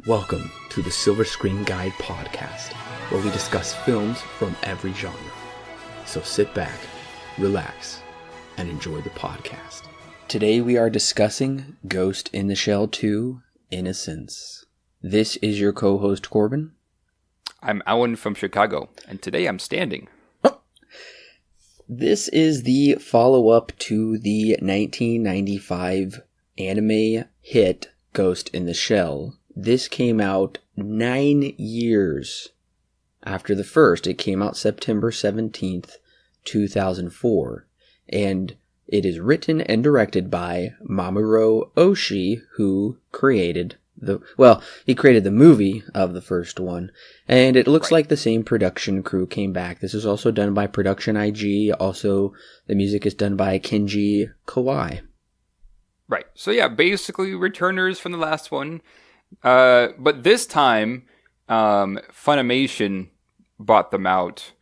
Welcome to the Silver Screen Guide podcast, where we discuss films from every genre. So sit back, relax, and enjoy the podcast. Today we are discussing Ghost in the Shell 2, Innocence. This is your co-host Corbin. I'm Allen from Chicago, and today I'm standing. This is the follow-up to the 1995 anime hit Ghost in the Shell. This came out 9 years after the first. It came out September 17th, 2004. And it is written and directed by Mamoru Oshii, who created he created the movie of the first one. And it looks like the same production crew came back. This is also done by Production IG. Also, the music is done by Kenji Kawai. Right. So yeah, basically returners from the last one. But this time, Funimation bought them out.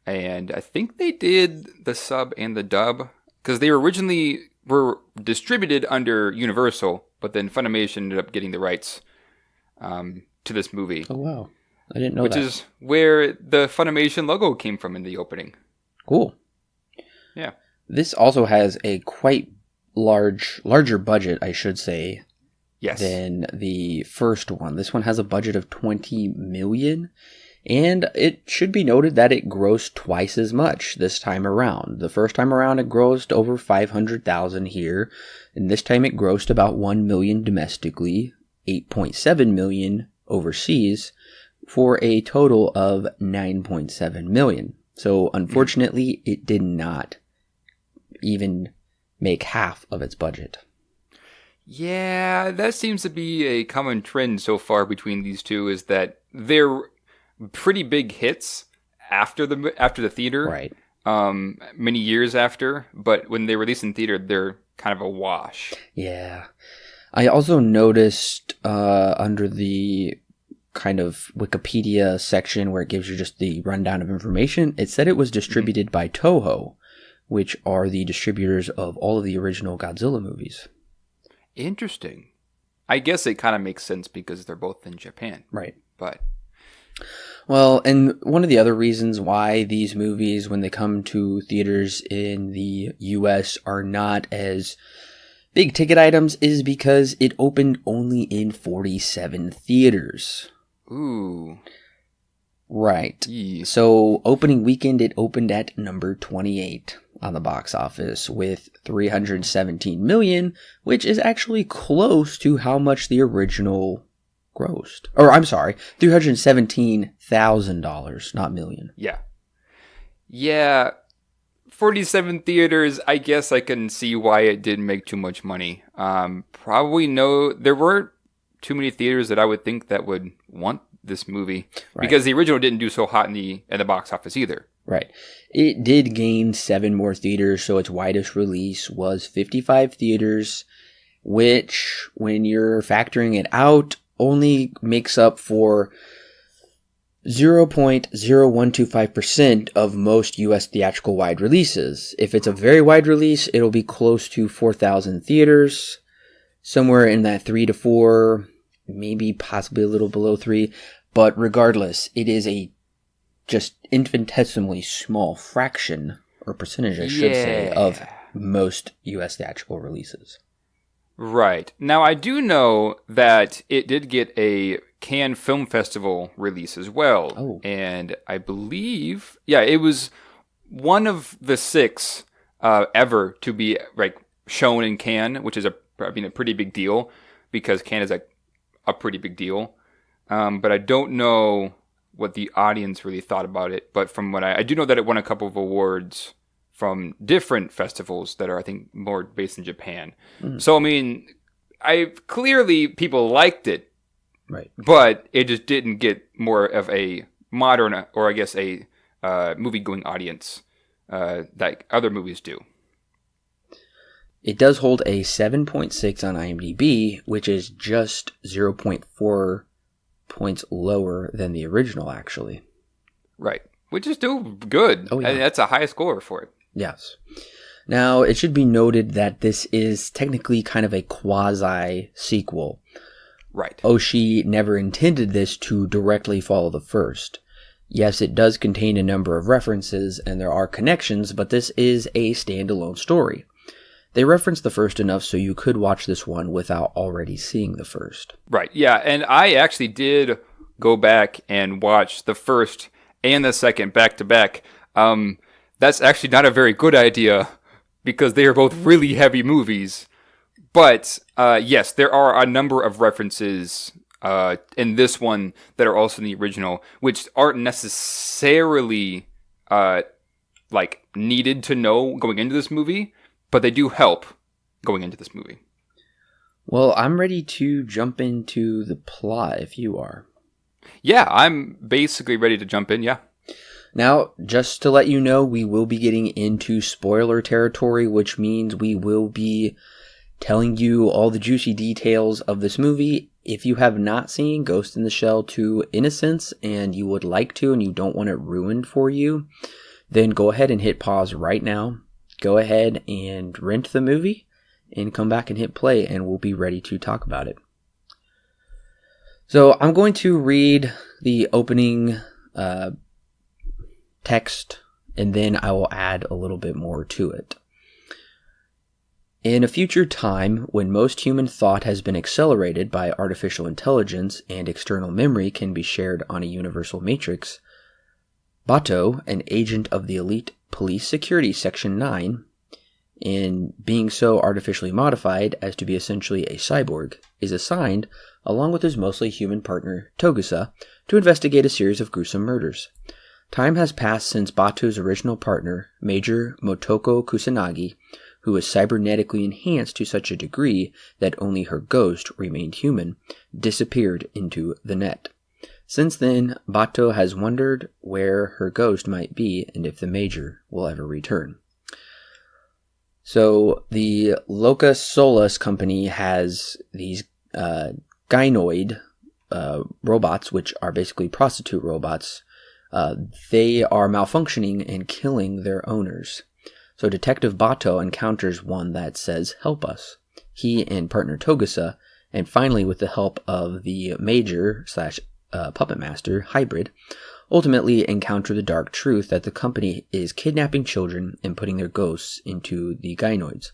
And I think they did the sub and the dub. Because they originally were distributed under Universal. But then Funimation ended up getting the rights to this movie. Oh, wow. I didn't know that. Which is where the Funimation logo came from in the opening. Cool. Yeah. This also has a quite larger budget, I should say, yes, than the first one. This one has a budget of $20 million. And it should be noted that it grossed twice as much this time around. The first time around, it grossed over $500,000 here. And this time it grossed about $1 million domestically, $8.7 million overseas, for a total of $9.7 million. So unfortunately, it did not even make half of its budget. Yeah, that seems to be a common trend so far between these two, is that they're pretty big hits after the theater, right? Many years after, but when they release in theater, they're kind of a wash. Yeah, I also noticed under the kind of Wikipedia section where it gives you just the rundown of information, it said it was distributed by Toho, which are the distributors of all of the original Godzilla movies. Interesting. I guess it kind of makes sense because they're both in Japan, right? But well, and one of the other reasons why these movies, when they come to theaters in the US, are not as big ticket items is because it opened only in 47 theaters. Ooh. Right. Yee. So opening weekend, it opened at number 28 on the box office with $317 million, which is actually close to how much the original grossed. Or I'm sorry, $317,000, not million. Yeah. Yeah. 47 theaters, I guess I can see why it didn't make too much money. Probably there weren't too many theaters that I would think that would want this movie. Right. Because the original didn't do so hot in the box office either. Right. It did gain 7 more theaters, so its widest release was 55 theaters, which, when you're factoring it out, only makes up for 0.0125% of most U.S. theatrical wide releases. If it's a very wide release, it'll be close to 4,000 theaters, somewhere in that 3 to 4, maybe possibly a little below 3. But regardless, it is a just infinitesimally small fraction, or percentage, I should say, of most U.S. theatrical releases. Right. Now, I do know that it did get a Cannes Film Festival release as well. Oh. And I believe, it was one of the 6 ever to be shown in Cannes, which is a pretty big deal, because Cannes is a pretty big deal. But I don't know what the audience really thought about it. But from what I do know that it won a couple of awards from different festivals that are, I think, more based in Japan. Mm. So, I mean, clearly people liked it, right? But it just didn't get more of a modern, or I guess a movie-going audience that other movies do. It does hold a 7.6 on IMDb, which is just 0.4 points lower than the original, actually. Right. Which is still good. Oh, yeah. And that's a high score for it. Yes. Now, it should be noted that this is technically kind of a quasi-sequel. Right. Oshii never intended this to directly follow the first. Yes, it does contain a number of references and there are connections, but this is a standalone story. They reference the first enough so you could watch this one without already seeing the first. Right, yeah, and I actually did go back and watch the first and the second back to back. That's actually not a very good idea because they are both really heavy movies. But yes, there are a number of references in this one that are also in the original, which aren't necessarily needed to know going into this movie, but they do help going into this movie. Well, I'm ready to jump into the plot if you are. Yeah, I'm basically ready to jump in, yeah. Now, just to let you know, we will be getting into spoiler territory, which means we will be telling you all the juicy details of this movie. If you have not seen Ghost in the Shell 2 Innocence and you would like to and you don't want it ruined for you, then go ahead and hit pause right now. Go ahead and rent the movie and come back and hit play and we'll be ready to talk about it. So I'm going to read the opening text and then I will add a little bit more to it. In a future time, when most human thought has been accelerated by artificial intelligence and external memory can be shared on a universal matrix, Bato, an agent of the elite Police Security Section 9, in being so artificially modified as to be essentially a cyborg, is assigned, along with his mostly human partner, Togusa, to investigate a series of gruesome murders. Time has passed since Bato's original partner, Major Motoko Kusanagi, who was cybernetically enhanced to such a degree that only her ghost remained human, disappeared into the net. Since then, Bato has wondered where her ghost might be and if the Major will ever return. So, the Locus Solus company has these gynoid robots, which are basically prostitute robots. They are malfunctioning and killing their owners. So Detective Bato encounters one that says, "Help us." He and partner Togusa, and finally with the help of the Major / Puppet Master hybrid, ultimately encounter the dark truth that the company is kidnapping children and putting their ghosts into the gynoids.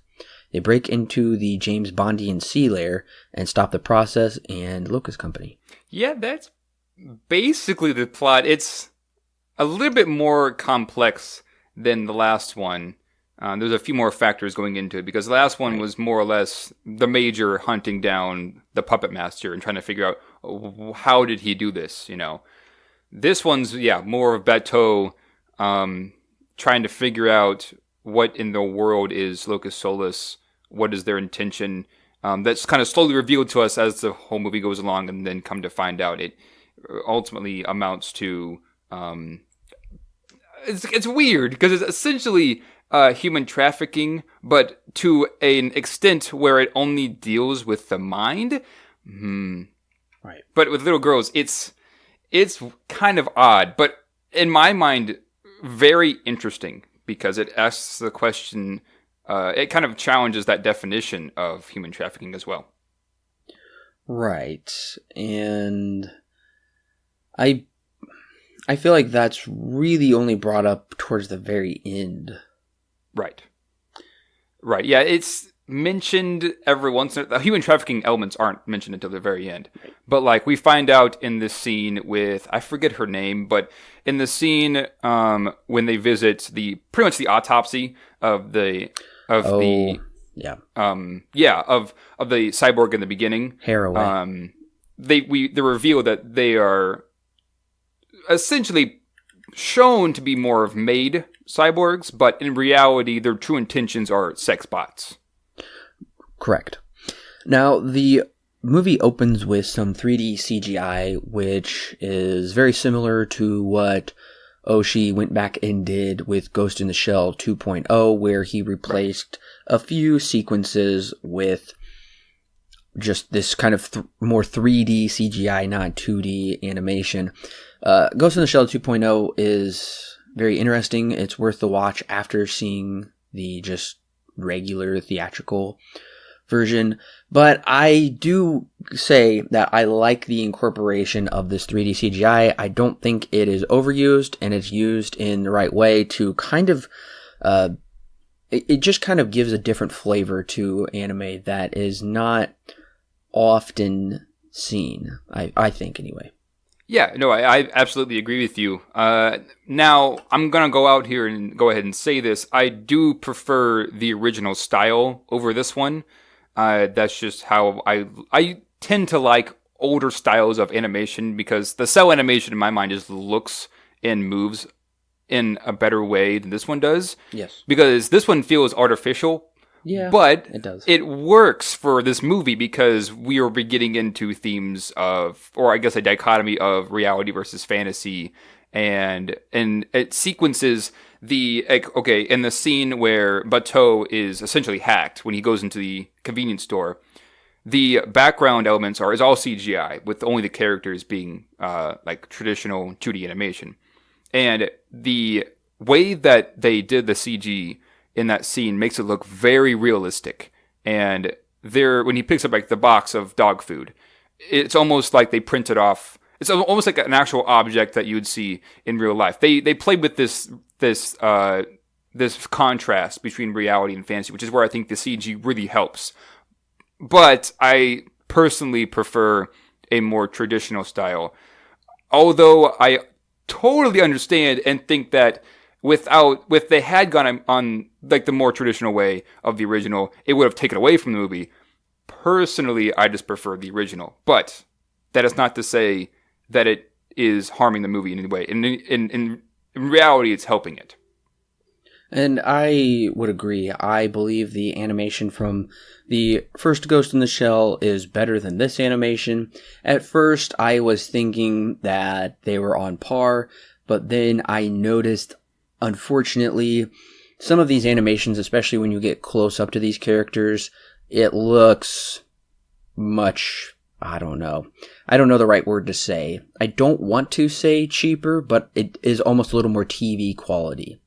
They break into the James Bondian sea lair and stop the process and Locust Company. Yeah, that's basically the plot. It's a little bit more complex than the last one. There's a few more factors going into it because the last one was more or less the Major hunting down the Puppet Master and trying to figure out how did he do this, you know. This one's, more of Bateau trying to figure out what in the world is Locus Solus, what is their intention. That's kind of slowly revealed to us as the whole movie goes along, and then come to find out it ultimately amounts to... It's weird because it's essentially... human trafficking, but to an extent where it only deals with the mind. Right. But with little girls, it's kind of odd, but in my mind, very interesting because it asks the question, it kind of challenges that definition of human trafficking as well. Right. And I feel like that's really only brought up towards the very end. Right. Yeah, it's mentioned every once in a while. The human trafficking elements aren't mentioned until the very end. But, we find out in this scene with, I forget her name, but in the scene when they visit pretty much the autopsy of the cyborg in the beginning. Haraway. They reveal that they are essentially shown to be more of made cyborgs, but in reality, their true intentions are sex bots. Correct. Now, the movie opens with some 3D CGI, which is very similar to what Oshii went back and did with Ghost in the Shell 2.0, where he replaced a few sequences with just this kind of more 3D CGI, not 2D animation. Ghost in the Shell 2.0 is very interesting. It's worth the watch after seeing the just regular theatrical version. But I do say that I like the incorporation of this 3D CGI. I don't think it is overused, and it's used in the right way to kind of, it just kind of gives a different flavor to anime that is not often seen, I think anyway. Yeah, no, I absolutely agree with you. Now, I'm going to go out here and go ahead and say this. I do prefer the original style over this one. That's just how I tend to like older styles of animation, because the cell animation in my mind just looks and moves in a better way than this one does. Yes. Because this one feels artificial. Yeah, but it does. It works for this movie because we are getting into themes of, or I guess a dichotomy of reality versus fantasy, and it sequences the, okay, in the scene where Bateau is essentially hacked when he goes into the convenience store, the background elements is all CGI, with only the characters being like traditional 2D animation, and the way that they did the CG in that scene makes it look very realistic. And when he picks up like the box of dog food, it's almost like they printed off. It's almost like an actual object that you would see in real life. They played with this contrast between reality and fantasy, which is where I think the CG really helps. But I personally prefer a more traditional style. Although I totally understand and think that if they had gone on like the more traditional way of the original, it would have taken away from the movie. Personally, I just prefer the original. But that is not to say that it is harming the movie in any way. In reality, it's helping it. And I would agree. I believe the animation from the first Ghost in the Shell is better than this animation. At first, I was thinking that they were on par, but then I noticed, unfortunately, some of these animations, especially when you get close up to these characters, it looks much, I don't know the right word to say. I don't want to say cheaper, but it is almost a little more TV quality.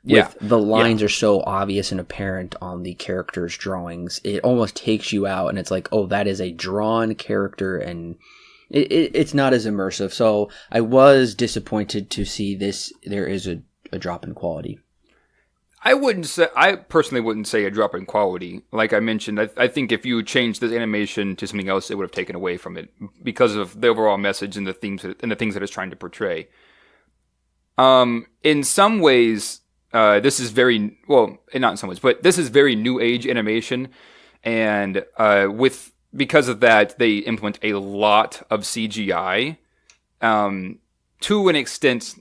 With the lines are so obvious and apparent on the characters' drawings, it almost takes you out, and it's like, oh, that is a drawn character, and it's not as immersive. So I was disappointed to see this. There is a drop in quality. I personally wouldn't say a drop in quality. Like I mentioned, I think if you changed this animation to something else, it would have taken away from it because of the overall message and the things that it's trying to portray. In some ways, this is very, well, not in some ways, but this is very new age animation, and because of that, they implement a lot of CGI, to an extent,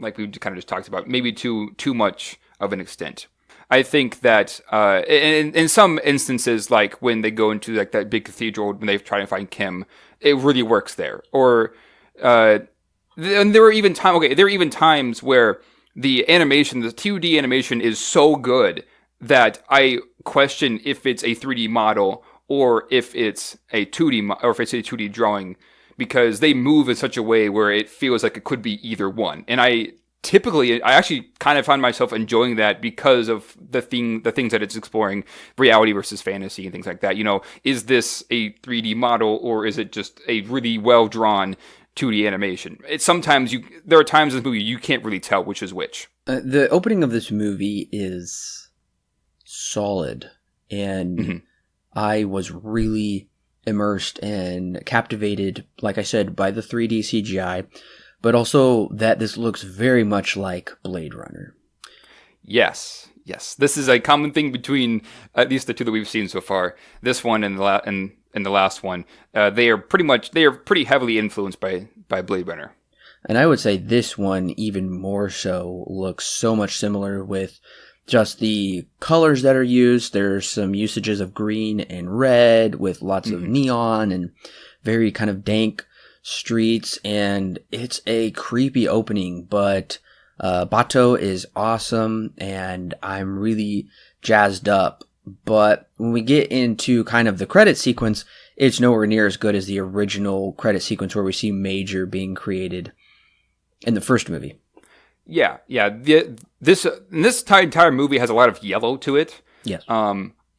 like we kind of just talked about, maybe too much of an extent. I think that in some instances, like when they go into like that big cathedral when they try to find Kim, it really works there. Or and there are even times where the animation, the 2D animation, is so good that I question if it's a 3D model or if it's a 2D drawing, because they move in such a way where it feels like it could be either one. And I actually kind of find myself enjoying that because of the things that it's exploring, reality versus fantasy and things like that. You know, is this a 3D model or is it just a really well drawn 2D animation? There are times in the movie you can't really tell which is which. The opening of this movie is solid, and I was really immersed and captivated, like I said, by the 3D CGI, but also that this looks very much like Blade Runner. Yes. This is a common thing between at least the two that we've seen so far. This one and the last one. They are pretty heavily influenced by Blade Runner. And I would say this one even more so looks so much similar with just the colors that are used. There's some usages of green and red with lots of neon and very kind of dank streets, and it's a creepy opening, but Bateau is awesome and I'm really jazzed up. But when we get into kind of the credit sequence, it's nowhere near as good as the original credit sequence where we see Major being created in the first movie. Yeah. This entire movie has a lot of yellow to it. Yes.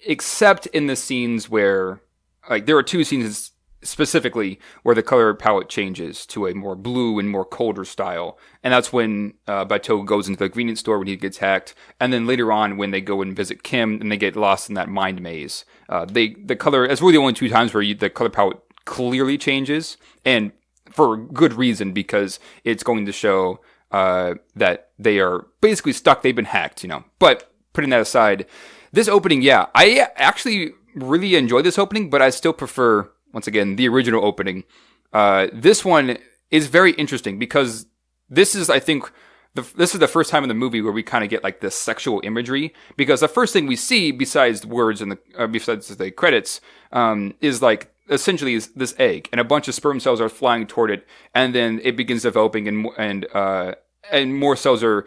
except in the scenes where, like, there are two scenes specifically where the color palette changes to a more blue and more colder style. And that's when Bateau goes into the convenience store when he gets hacked. And then later on when they go and visit Kim and they get lost in that mind maze. The color, it's really the only two times where the color palette clearly changes. And for good reason, because it's going to show that they are basically stuck. They've been hacked, But putting that aside, this opening, yeah, I actually really enjoy this opening, but I still prefer, once again, the original opening. This one is very interesting because this is, I think, this is the first time in the movie where we kind of get like this sexual imagery. Because the first thing we see, besides words and besides the credits, is like essentially is this egg, and a bunch of sperm cells are flying toward it, and then it begins developing, and more cells are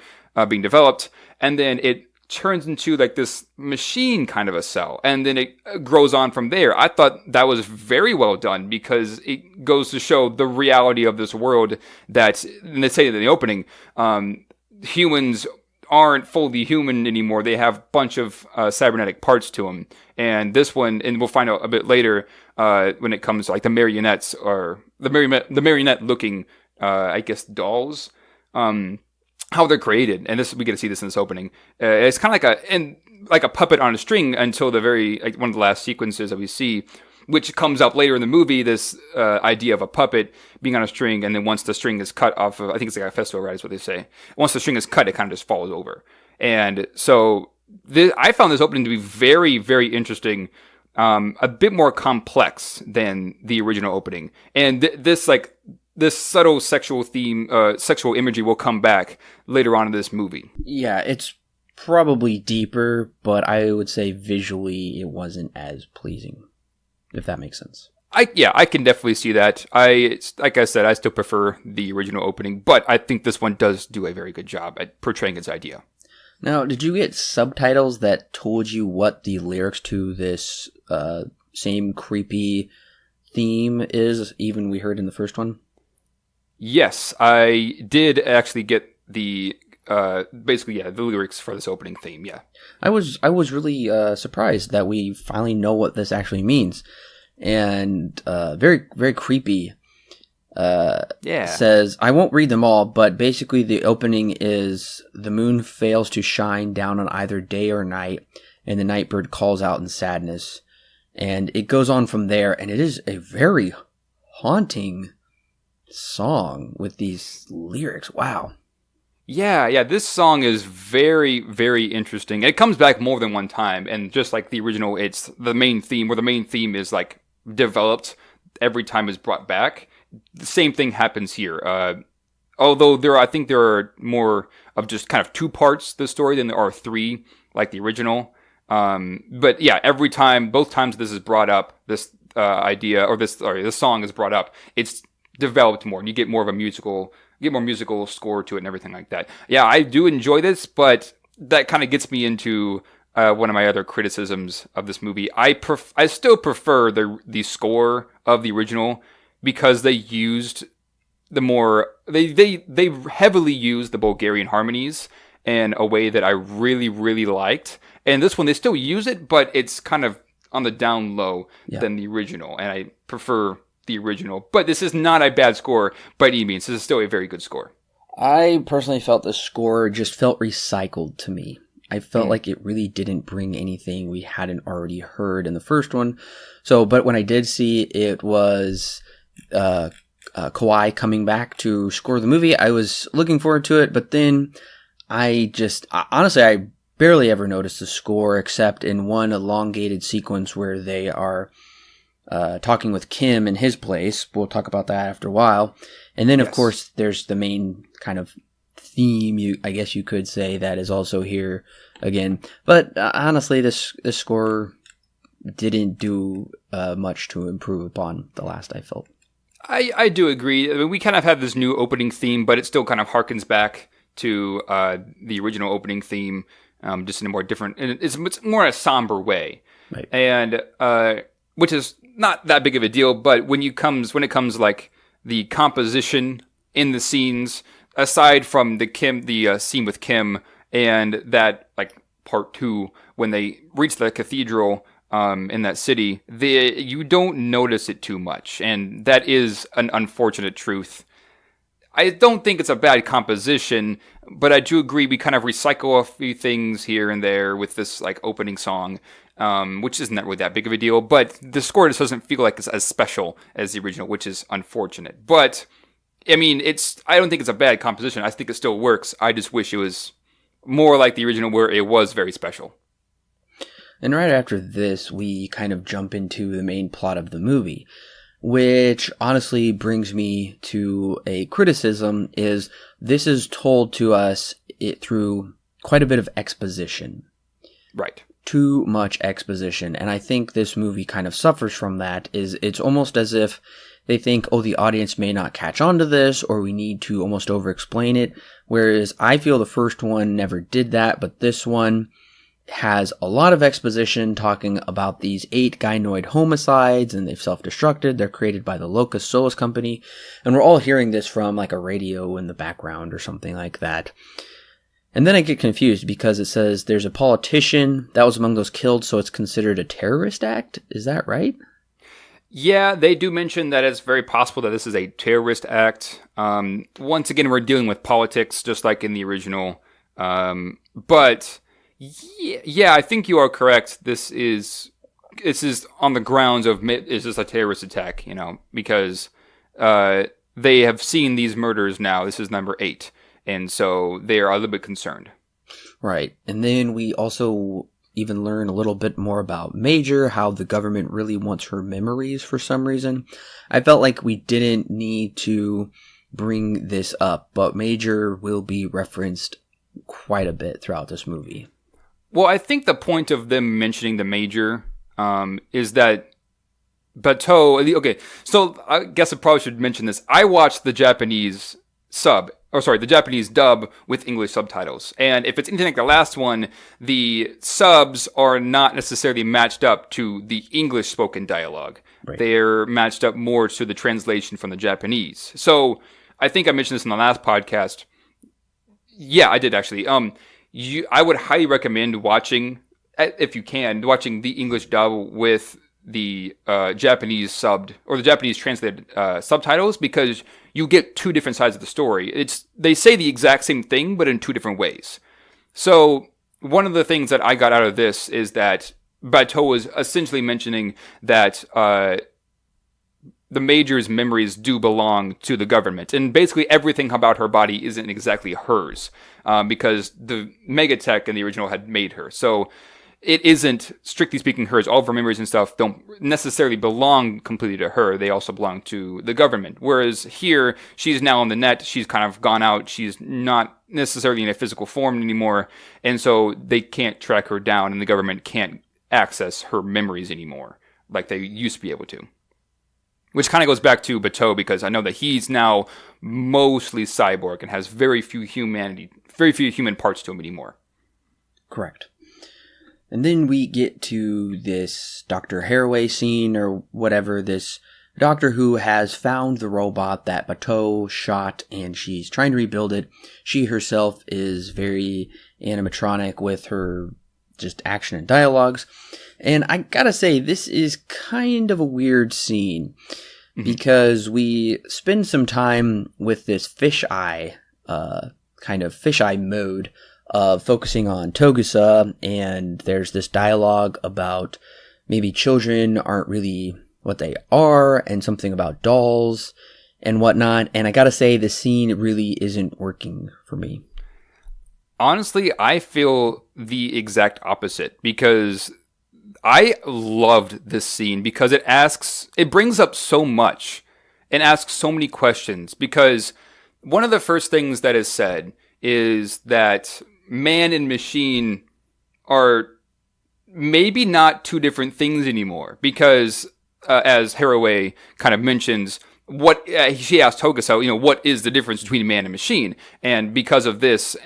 being developed, and then it turns into like this machine kind of a cell, and then it grows on from there. I thought that was very well done because it goes to show the reality of this world that, and they say in the opening, humans aren't fully human anymore. They have a bunch of cybernetic parts to them. And this one, and we'll find out a bit later when it comes to like the marionettes or the marionette looking, I guess, dolls. How they're created, and we get to see this in this opening. It's kind of like a puppet on a string until the very one of the last sequences that we see, which comes up later in the movie. This idea of a puppet being on a string, and then once the string is cut off of, I think it's like a festo, right? Is what they say. Once the string is cut, it kind of just falls over. And so I found this opening to be very, very interesting. A bit more complex than the original opening, and this subtle sexual theme, sexual imagery will come back later on in this movie. Yeah, it's probably deeper, but I would say visually it wasn't as pleasing, if that makes sense. I can definitely see that. Like I said, I still prefer the original opening, but I think this one does do a very good job at portraying its idea. Now, did you get subtitles that told you what the lyrics to this same creepy theme is, even we heard in the first one? Yes, I did actually get the the lyrics for this opening theme. Yeah, I was really surprised that we finally know what this actually means, and very, very creepy. Says, I won't read them all, but basically the opening is the moon fails to shine down on either day or night, and the nightbird calls out in sadness, and it goes on from there, and it is a very haunting song with these lyrics. Wow. Yeah, this song is very, very interesting. It comes back more than one time, and just like the original, it's the main theme, where the main theme is like developed every time it's brought back. The same thing happens here. Although I think there are more of just kind of two parts to the story than there are three, like the original. But yeah, both times this is brought up, this this song is brought up, it's developed more, and you get more of a musical score to it and everything like that. Yeah, I do enjoy this, but that kind of gets me into one of my other criticisms of this movie. I still prefer the score of the original because they used they heavily used the Bulgarian harmonies in a way that I really, really liked. And this one, they still use it, but it's kind of on the down low than the original, and I prefer the original. But this is not a bad score by any means. This is still a very good score. I personally felt the score just felt recycled to me. I felt like it really didn't bring anything we hadn't already heard in the first one. But when I did see it was Kawai coming back to score the movie, I was looking forward to it. But then I barely ever noticed the score except in one elongated sequence where they are talking with Kim in his place. We'll talk about that after a while. And then, of course, there's the main kind of theme, I guess you could say, that is also here again. But honestly, this score didn't do much to improve upon the last, I felt. I do agree. I mean, we kind of have this new opening theme, but it still kind of harkens back to the original opening theme, just in a more different, and it's more a somber way. Right. And which is not that big of a deal, but when it comes like the composition in the scenes, aside from the scene with Kim and that like part 2 when they reach the cathedral in that city, you don't notice it too much. And that is an unfortunate truth. I don't think it's a bad composition, but I do agree we kind of recycle a few things here and there with this like opening song, which isn't really that big of a deal. But the score just doesn't feel like it's as special as the original, which is unfortunate. But I mean, I don't think it's a bad composition. I think it still works. I just wish it was more like the original, where it was very special. And right after this, we kind of jump into the main plot of the movie, which honestly brings me to a criticism. Is this is told to us through quite a bit of exposition. Right. Too much exposition. And I think this movie kind of suffers from that. It's almost as if they think, oh, the audience may not catch on to this, or we need to almost over-explain it. Whereas I feel the first one never did that, but this one has a lot of exposition talking about these 8 gynoid homicides, and they've self-destructed. They're created by the Locust Solus Company. And we're all hearing this from like a radio in the background or something like that. And then I get confused because it says there's a politician that was among those killed, so it's considered a terrorist act. Is that right? Yeah, they do mention that it's very possible that this is a terrorist act. Once again, we're dealing with politics, just like in the original. But yeah, I think you are correct. This is on the grounds of, is this a terrorist attack? Because they have seen these murders now. This is number 8. And so they are a little bit concerned. Right. And then we also even learn a little bit more about Major, how the government really wants her memories for some reason. I felt like we didn't need to bring this up, but Major will be referenced quite a bit throughout this movie. Well, I think the point of them mentioning the Major is that Bateau... Okay, so I guess I probably should mention this. I watched the Japanese the Japanese dub with English subtitles. And if it's anything like the last one, the subs are not necessarily matched up to the English spoken dialogue. Right. They're matched up more to the translation from the Japanese. So I think I mentioned this in the last podcast. Yeah, I did actually. I would highly recommend watching, if you can, watching the English dub with the Japanese subbed or the Japanese translated subtitles, because you get 2 different sides of the story. They say the exact same thing, but in 2 different ways. So one of the things that I got out of this is that Bateau was essentially mentioning that the Major's memories do belong to the government. And basically everything about her body isn't exactly hers, because the Megatech in the original had made her. So it isn't, strictly speaking, hers. All of her memories and stuff don't necessarily belong completely to her. They also belong to the government. Whereas here, she's now on the net. She's kind of gone out. She's not necessarily in a physical form anymore. And so they can't track her down, and the government can't access her memories anymore like they used to be able to. Which kind of goes back to Bateau, because I know that he's now mostly cyborg and has very few human parts to him anymore. Correct. And then we get to this Dr. Haraway scene, or whatever, this doctor who has found the robot that Bateau shot, and she's trying to rebuild it. She herself is very animatronic with her just action and dialogues. And I gotta say, this is kind of a weird scene, because we spend some time with this fisheye, kind of fisheye mode, focusing on Togusa, and there's this dialogue about maybe children aren't really what they are, and something about dolls and whatnot. And I gotta say, the scene really isn't working for me. Honestly, I feel the exact opposite, because I loved this scene because it brings up so much and asks so many questions. Because one of the first things that is said is that man and machine are maybe not 2 different things anymore, because as Haraway kind of mentions, she asked Togusa, what is the difference between man and machine? And because of this,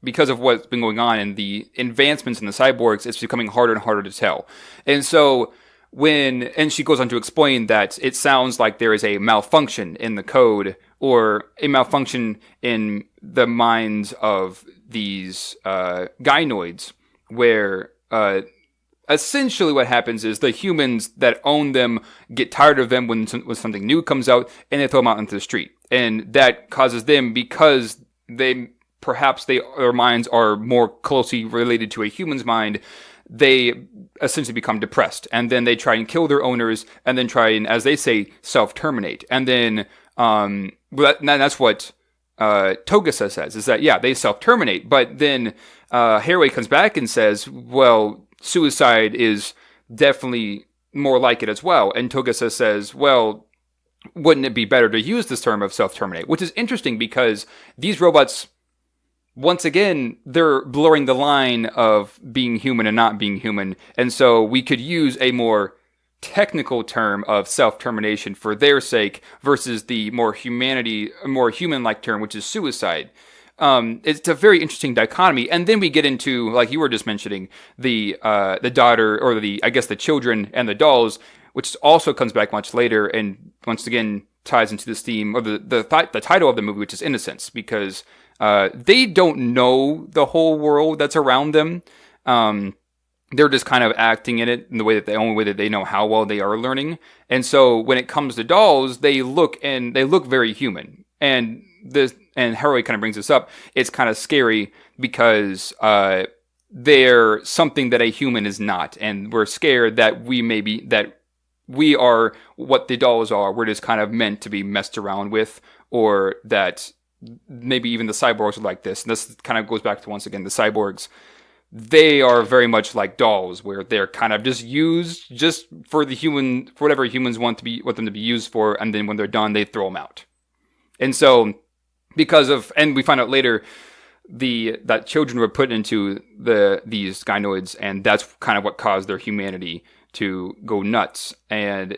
because of what's been going on and the advancements in the cyborgs, it's becoming harder and harder to tell. And so and she goes on to explain that it sounds like there is a malfunction in the code, or a malfunction in the minds of these gynoids, where essentially what happens is the humans that own them get tired of them when something new comes out, and they throw them out into the street. And that causes them, because their minds are more closely related to a human's mind, they essentially become depressed. And then they try and kill their owners, and then try and, as they say, self-terminate. And then that's what Togusa says, is that, yeah, they self-terminate. But then Haraway comes back and says, well, suicide is definitely more like it as well. And Togusa says, well, wouldn't it be better to use this term of self-terminate? Which is interesting, because these robots, once again, they're blurring the line of being human and not being human. And so we could use a more technical term of self-termination for their sake versus the more human-like term, which is suicide. It's a very interesting dichotomy. And then we get into, like you were just mentioning, the daughter, or the children and the dolls, which also comes back much later and once again ties into this theme, or the title of the movie, which is Innocence, because they don't know the whole world that's around them. They're just kind of acting in it in the only way that they know how well they are learning. And so when it comes to dolls, they look very human. And Haraway kind of brings this up. It's kind of scary because they're something that a human is not, and we're scared that we are what the dolls are. We're just kind of meant to be messed around with, or that maybe even the cyborgs are like this. And this kind of goes back to, once again, the cyborgs. They are very much like dolls, where they're kind of just used just for for whatever humans want them to be used for, and then when they're done, they throw them out. And so, and we find out later that children were put into these gynoids, and that's kind of what caused their humanity to go nuts. And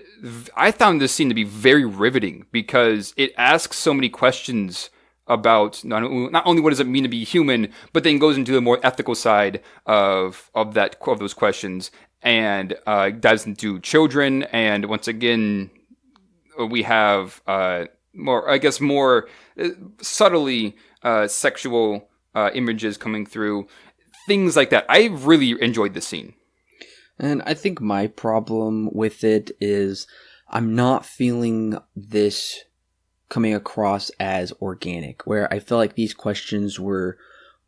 I found this scene to be very riveting, because it asks so many questions about not only what does it mean to be human, but then goes into the more ethical side of those questions, and dives into children. And once again, we have more subtly sexual images coming through, things like that. I really enjoyed this scene. And I think my problem with it is I'm not feeling this coming across as organic, where I feel like these questions were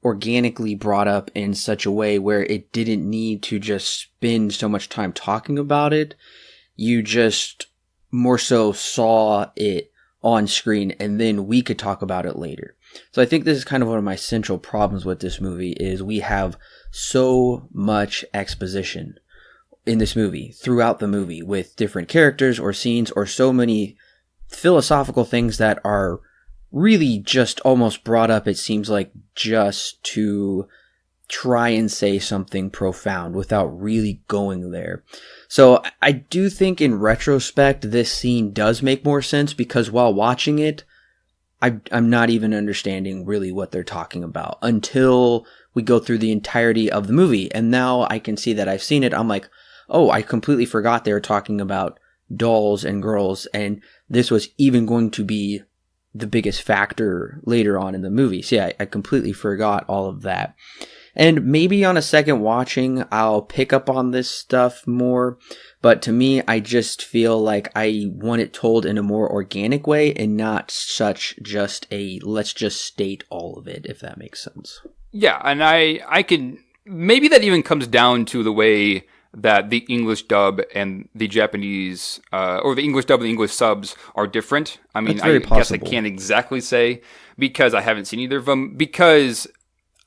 organically brought up in such a way where it didn't need to just spend so much time talking about it. You just more so saw it on screen, and then we could talk about it later. So I think this is kind of one of my central problems with this movie, is we have so much exposition in this movie, throughout the movie, with different characters or scenes, or so many philosophical things that are really just almost brought up, it seems like, just to try and say something profound without really going there. So I do think in retrospect this scene does make more sense, because while watching it, I'm not even understanding really what they're talking about until we go through the entirety of the movie. And now I can see that I've seen it. I'm like, oh, I completely forgot they were talking about dolls and girls, and this was even going to be the biggest factor later on in the movie. So yeah, I completely forgot all of that. And maybe on a second watching, I'll pick up on this stuff more. But to me, I just feel like I want it told in a more organic way, and not such just a let's just state all of it, if that makes sense. Yeah, and I can, maybe that even comes down to the way that the English dub and the Japanese, or the English dub and the English subs are different. I mean, I guess I can't exactly say, because I haven't seen either of them, because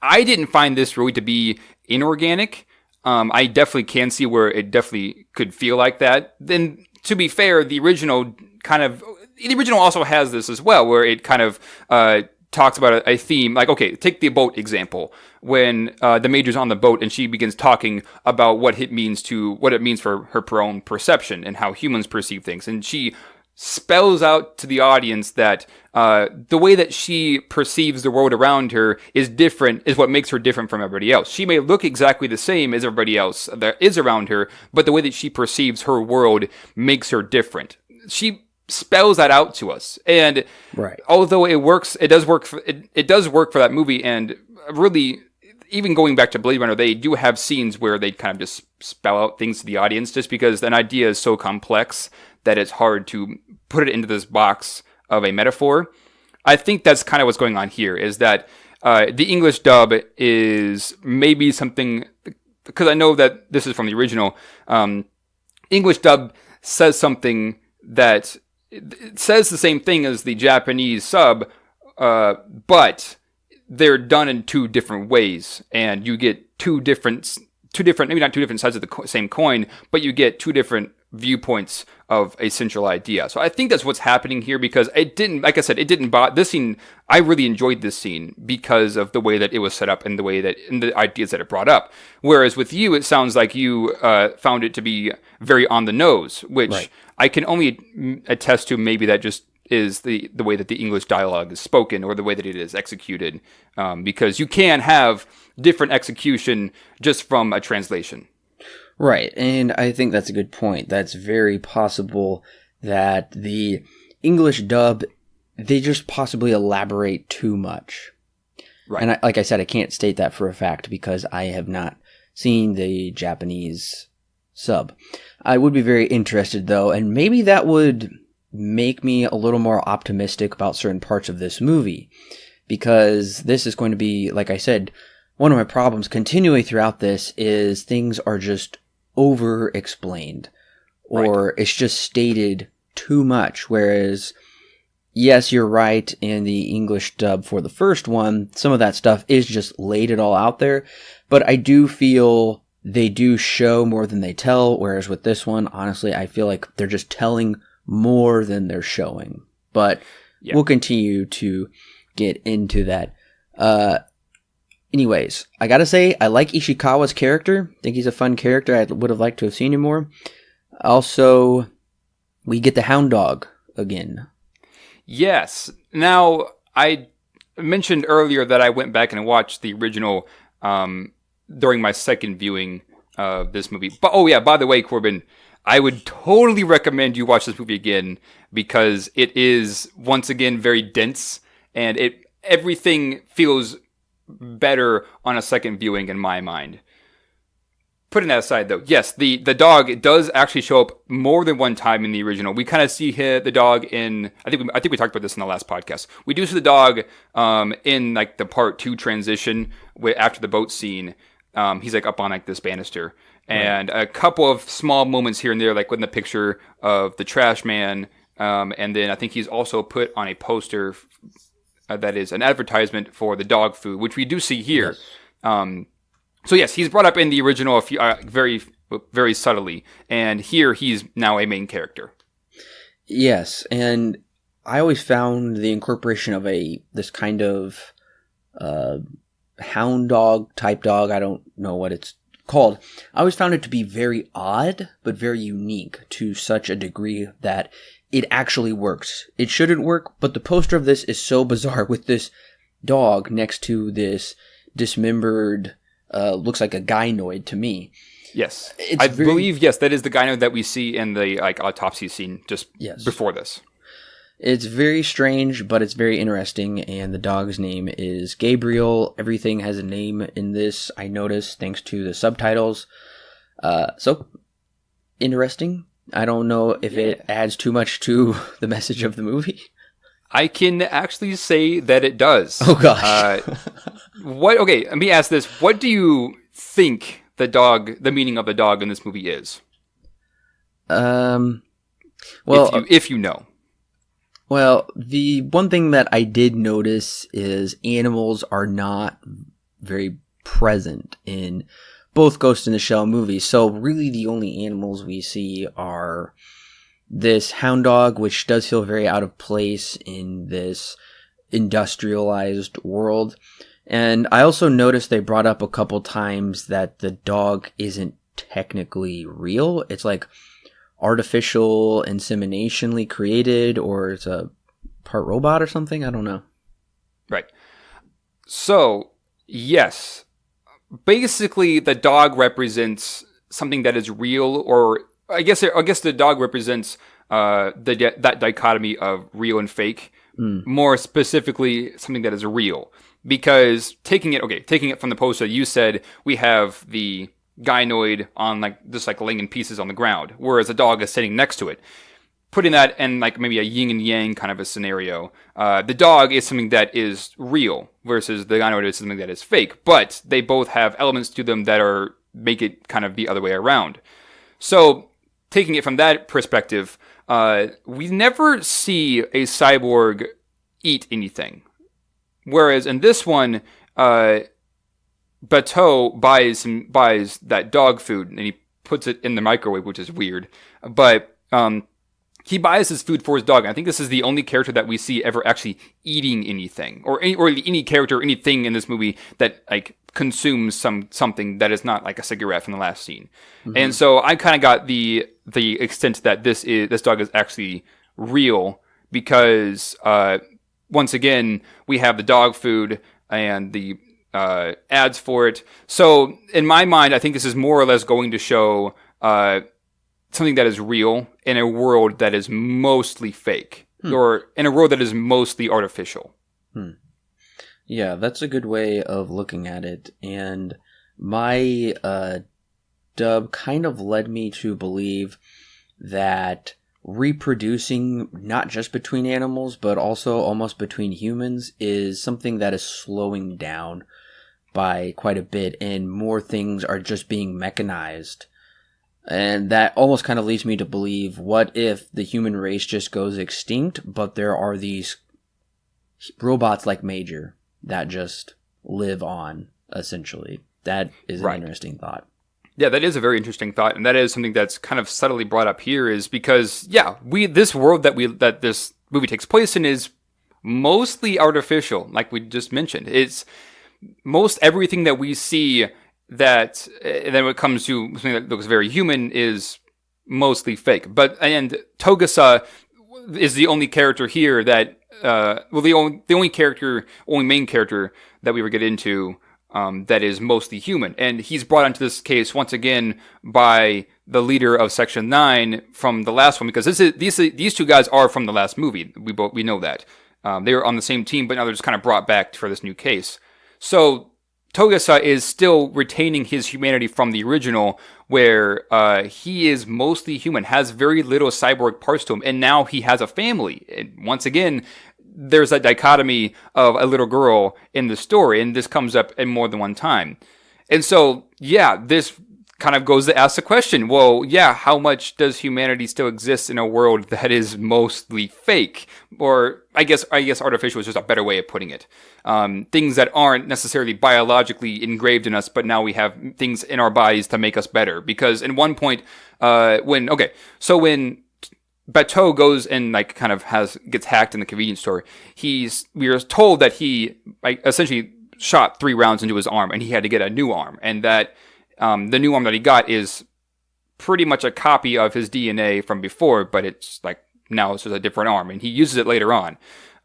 I didn't find this really to be inorganic. I definitely can see where it definitely could feel like that. Then, to be fair, the original also has this as well, where it kind of talks about a theme. Like, okay, take the boat example. When the Major's on the boat and she begins talking about what it means for her own perception and how humans perceive things, and she spells out to the audience that the way that she perceives the world around her is what makes her different from everybody else. She may look exactly the same as everybody else that is around her, but the way that she perceives her world makes her different. She spells that out to us, and right. Although it does work for that movie, and really even going back to Blade Runner, they do have scenes where they kind of just spell out things to the audience just because an idea is so complex that it's hard to put it into this box of a metaphor. I think that's kind of what's going on here, is that the English dub is maybe something, because I know that this is from the original, English dub says something that it says the same thing as the Japanese sub, but they're done in two different ways, and you get two different, maybe not two different sides of the same coin, but you get two different viewpoints of a central idea. So I think that's what's happening here, because it didn't, like I said, it didn't bother this scene. I really enjoyed this scene because of the way that it was set up and the way that, and the ideas that it brought up. Whereas with you, it sounds like you found it to be very on the nose, which right. I can only attest to. Maybe that just is the way that the English dialogue is spoken, or the way that it is executed, because you can have different execution just from a translation. Right, and I think that's a good point. That's very possible that the English dub, they just possibly elaborate too much. Right. And like I said, I can't state that for a fact because I have not seen the Japanese sub. I would be very interested, though, and maybe that would make me a little more optimistic about certain parts of this movie, because this is going to be, like I said, one of my problems continually throughout this is things are just over-explained, or right. It's just stated too much, whereas, yes, you're right, in the English dub for the first one, some of that stuff is just laid it all out there, but I do feel they do show more than they tell, whereas with this one, honestly, I feel like they're just telling more than they're showing, but yeah. We'll continue to get into that. Anyways, I gotta say, I like Ishikawa's character. I think he's a fun character. I would have liked to have seen him more. Also, we get the hound dog again. Yes. Now, I mentioned earlier that I went back and watched the original during my second viewing of this movie. But oh yeah, by the way, Corbin, I would totally recommend you watch this movie again, because it is once again very dense, and everything feels better on a second viewing in my mind. Putting that aside, though, yes, the dog does actually show up more than one time in the original. We kind of see the dog in, I think we talked about this in the last podcast. We do see the dog in like the part 2 transition after the boat scene. He's like up on like this banister, and right. A couple of small moments here and there, like with the picture of the trash man, and then I think he's also put on a poster that is an advertisement for the dog food, which we do see here. Yes. So yes, he's brought up in the original very, very subtly, and here he's now a main character. Yes, and I always found the incorporation of this kind of hound dog type dog, I don't know what it's called, I always found it to be very odd, but very unique to such a degree that it actually works. It shouldn't work, but the poster of this is so bizarre with this dog next to this dismembered, looks like a gynoid to me. Yes. I believe, yes, that is the gynoid that we see in the autopsy scene just before this. It's very strange, but it's very interesting, and the dog's name is Gabriel. Everything has a name in this, I noticed, thanks to the subtitles. So, interesting. I don't know if it adds too much to the message of the movie. I can actually say that it does. Oh, gosh. Okay, let me ask this. What do you think the meaning of the dog in this movie is? Well, if you know. Well, the one thing that I did notice is animals are not very present in both Ghost in the Shell movies. So really the only animals we see are this hound dog, which does feel very out of place in this industrialized world. And I also noticed they brought up a couple times that the dog isn't technically real. It's like artificial inseminationally created, or it's a part robot or something. I don't know. Right. So, yes. Basically, the dog represents something that is real, or I guess the dog represents that dichotomy of real and fake. More specifically, something that is real. Because taking it from the poster, you said we have the gynoid on just laying in pieces on the ground, whereas a dog is sitting next to it. Putting that in maybe a yin and yang kind of a scenario, the dog is something that is real versus the gynoid is something that is fake. But they both have elements to them that make it kind of the other way around. So taking it from that perspective, we never see a cyborg eat anything. Whereas in this one, Bateau buys that dog food and he puts it in the microwave, which is weird. But he buys his food for his dog. And I think this is the only character that we see ever actually eating anything, or any character, anything in this movie that consumes something that is not like a cigarette from the last scene. Mm-hmm. And so I kind of got the extent that this dog is actually real because once again we have the dog food and the ads for it. So in my mind, I think this is more or less going to show something that is real in a world that is mostly fake, or in a world that is mostly artificial. Yeah, that's a good way of looking at it. And my dub kind of led me to believe that reproducing, not just between animals, but also almost between humans, is something that is slowing down by quite a bit, and more things are just being mechanized. And that almost kind of leads me to believe, what if the human race just goes extinct, but there are these robots like Major that just live on, essentially? That is an interesting thought. Yeah, that is a very interesting thought, and that is something that's kind of subtly brought up here, is because, this world that this movie takes place in is mostly artificial, like we just mentioned. It's most everything that we see that, and then when it comes to something that looks very human, is mostly fake. And Togasa is the only character here that, the only main character that we ever get into that is mostly human. And he's brought into this case once again by the leader of Section 9 from the last one, because these two guys are from the last movie. We know that. They were on the same team, but now they're just kind of brought back for this new case. So Togasa is still retaining his humanity from the original, where he is mostly human, has very little cyborg parts to him, and now he has a family. And once again, there's that dichotomy of a little girl in the story, and this comes up in more than one time. And so, this kind of goes to ask the question, well, how much does humanity still exist in a world that is mostly fake? Or I guess artificial is just a better way of putting it. Things that aren't necessarily biologically engraved in us, but now we have things in our bodies to make us better. Because in one point, when Bateau goes and gets hacked in the convenience store, we are told that he essentially shot 3 rounds into his arm, and he had to get a new arm, and that the new arm that he got is pretty much a copy of his DNA from before, but it's now it's just a different arm, and he uses it later on.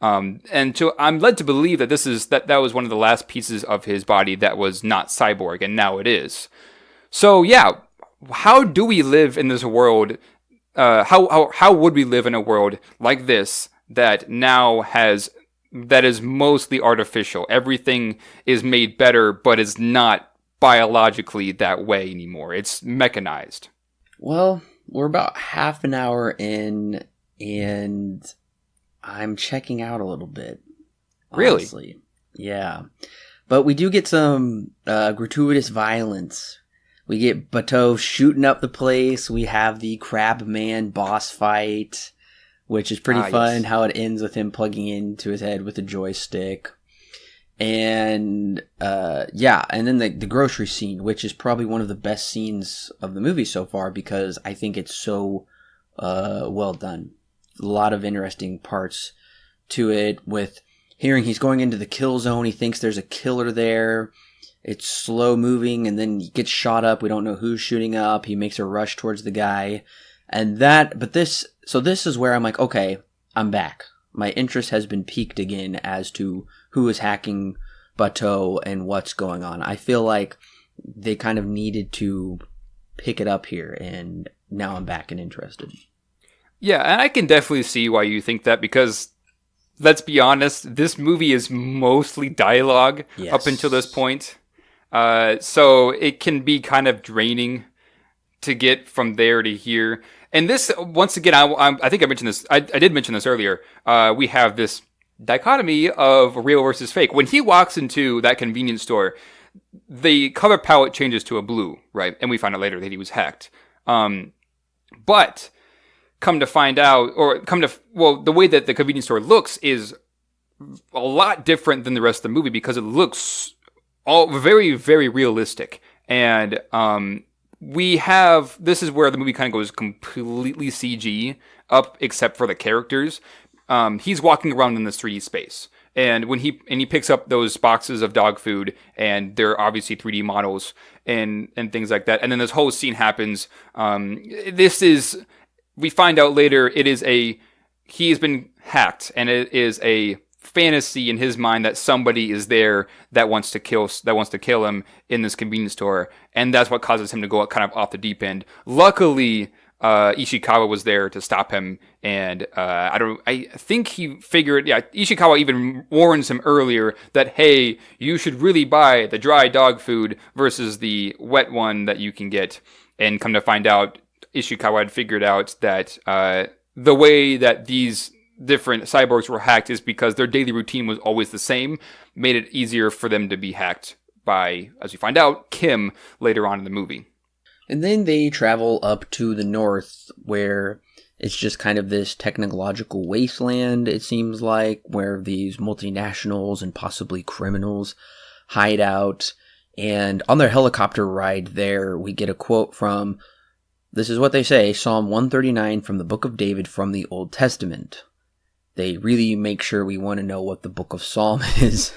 And so I'm led to believe that that was one of the last pieces of his body that was not cyborg, and now it is. So how do we live in this world? How would we live in a world like this that is mostly artificial? Everything is made better, but is not biologically that way anymore. It's mechanized. Well, we're about half an hour in, and I'm checking out a little bit. Honestly. Really? Yeah. But we do get some gratuitous violence. We get Bateau shooting up the place. We have the Crab Man boss fight, which is pretty fun. Yes. How it ends with him plugging into his head with a joystick. And and then the grocery scene, which is probably one of the best scenes of the movie so far, because I think it's so well done. A lot of interesting parts to it, with hearing he's going into the kill zone. He thinks there's a killer there. It's slow moving, and then he gets shot up. We don't know who's shooting up. He makes a rush towards the guy, this is where I'm like, okay, I'm back. My interest has been piqued again as to who is hacking Bateau and what's going on. I feel like they kind of needed to pick it up here, and now I'm back and interested. Yeah, and I can definitely see why you think that, because let's be honest, this movie is mostly dialogue up until this Yes. point. So it can be kind of draining to get from there to here. And this, once again, I think I mentioned this. I did mention this earlier. We have this dichotomy of real versus fake. When he walks into that convenience store, the color palette changes to a blue, right? And we find out later that he was hacked. But come to find out, the way that the convenience store looks is a lot different than the rest of the movie, because it looks all very, very realistic. And this is where the movie kind of goes completely CG up, except for the characters. He's walking around in this 3D space. And when he picks up those boxes of dog food, and they're obviously 3D models and things like that. And then this whole scene happens. We find out later he has been hacked, and it is a fantasy in his mind that somebody is there that wants to kill him in this convenience store, and that's what causes him to go kind of off the deep end. Luckily, Ishikawa was there to stop him, and I think he figured. Yeah, Ishikawa even warns him earlier that, hey, you should really buy the dry dog food versus the wet one that you can get. And come to find out, Ishikawa had figured out that the way that these different cyborgs were hacked is because their daily routine was always the same, made it easier for them to be hacked by, as we find out, Kim later on in the movie. And then they travel up to the north, where it's just kind of this technological wasteland, it seems like, where these multinationals and possibly criminals hide out. And on their helicopter ride there, we get a quote from, this is what they say, Psalm 139 from the Book of David from the Old Testament. They really make sure we want to know what the Book of Psalm is.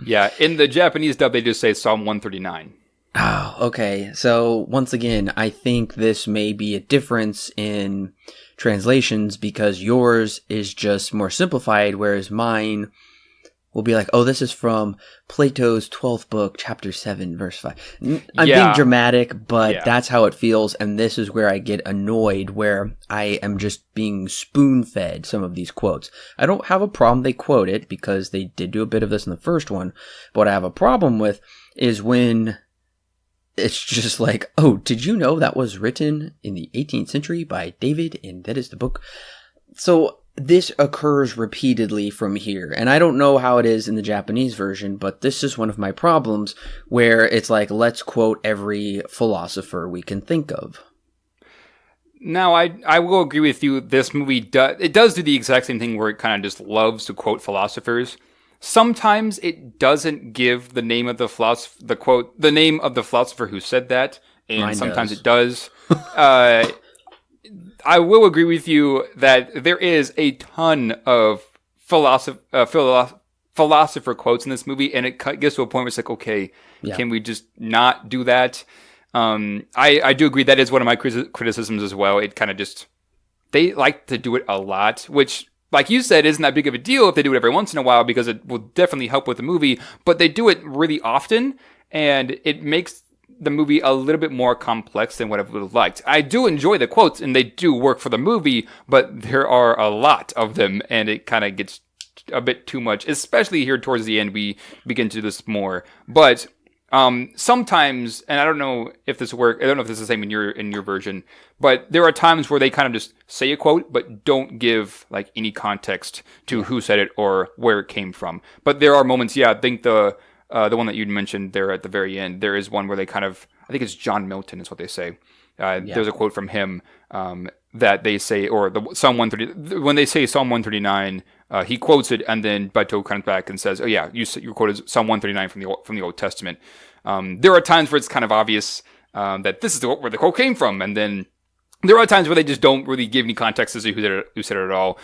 Yeah, in the Japanese dub, they just say Psalm 139. Oh, okay. So, once again, I think this may be a difference in translations, because yours is just more simplified, whereas mine will be like, oh, this is from Plato's 12th book, chapter 7, verse 5. I'm being dramatic, but that's how it feels, and this is where I get annoyed, where I am just being spoon-fed some of these quotes. I don't have a problem they quote it, because they did do a bit of this in the first one, but what I have a problem with is when it's just like, oh, did you know that was written in the 18th century by David, and that is the book? So this occurs repeatedly from here, and I don't know how it is in the Japanese version, but this is one of my problems, where it's like, let's quote every philosopher we can think of. Now, I will agree with you. This movie does do the exact same thing, where it kind of just loves to quote philosophers. Sometimes it doesn't give the name of the name of the philosopher who said that, and Mine sometimes does. it does. I will agree with you that there is a ton of philosopher quotes in this movie, and it gets to a point where it's like, okay, can we just not do that? I do agree that is one of my criticisms as well. It kind of they like to do it a lot, which, like you said, isn't that big of a deal if they do it every once in a while, because it will definitely help with the movie, but they do it really often, and it makes the movie a little bit more complex than what I would have liked. I do enjoy the quotes, and they do work for the movie, but there are a lot of them, and it kind of gets a bit too much, especially here towards the end. We begin to do this more, but sometimes, and I don't know if this works, I don't know if this is the same in your version, but there are times where they kind of just say a quote, but don't give like any context to who said it or where it came from. But there are moments, I think the one that you mentioned there at the very end, there is one where they kind of, I think it's John Milton is what they say. There's a quote from him that they say, or Psalm 130, when they say Psalm 139, he quotes it, and then Beto comes back and says, oh yeah, you quoted Psalm 139 from the Old Testament. There are times where it's kind of obvious that this is where the quote came from, and then there are times where they just don't really give any context as to who said it at all.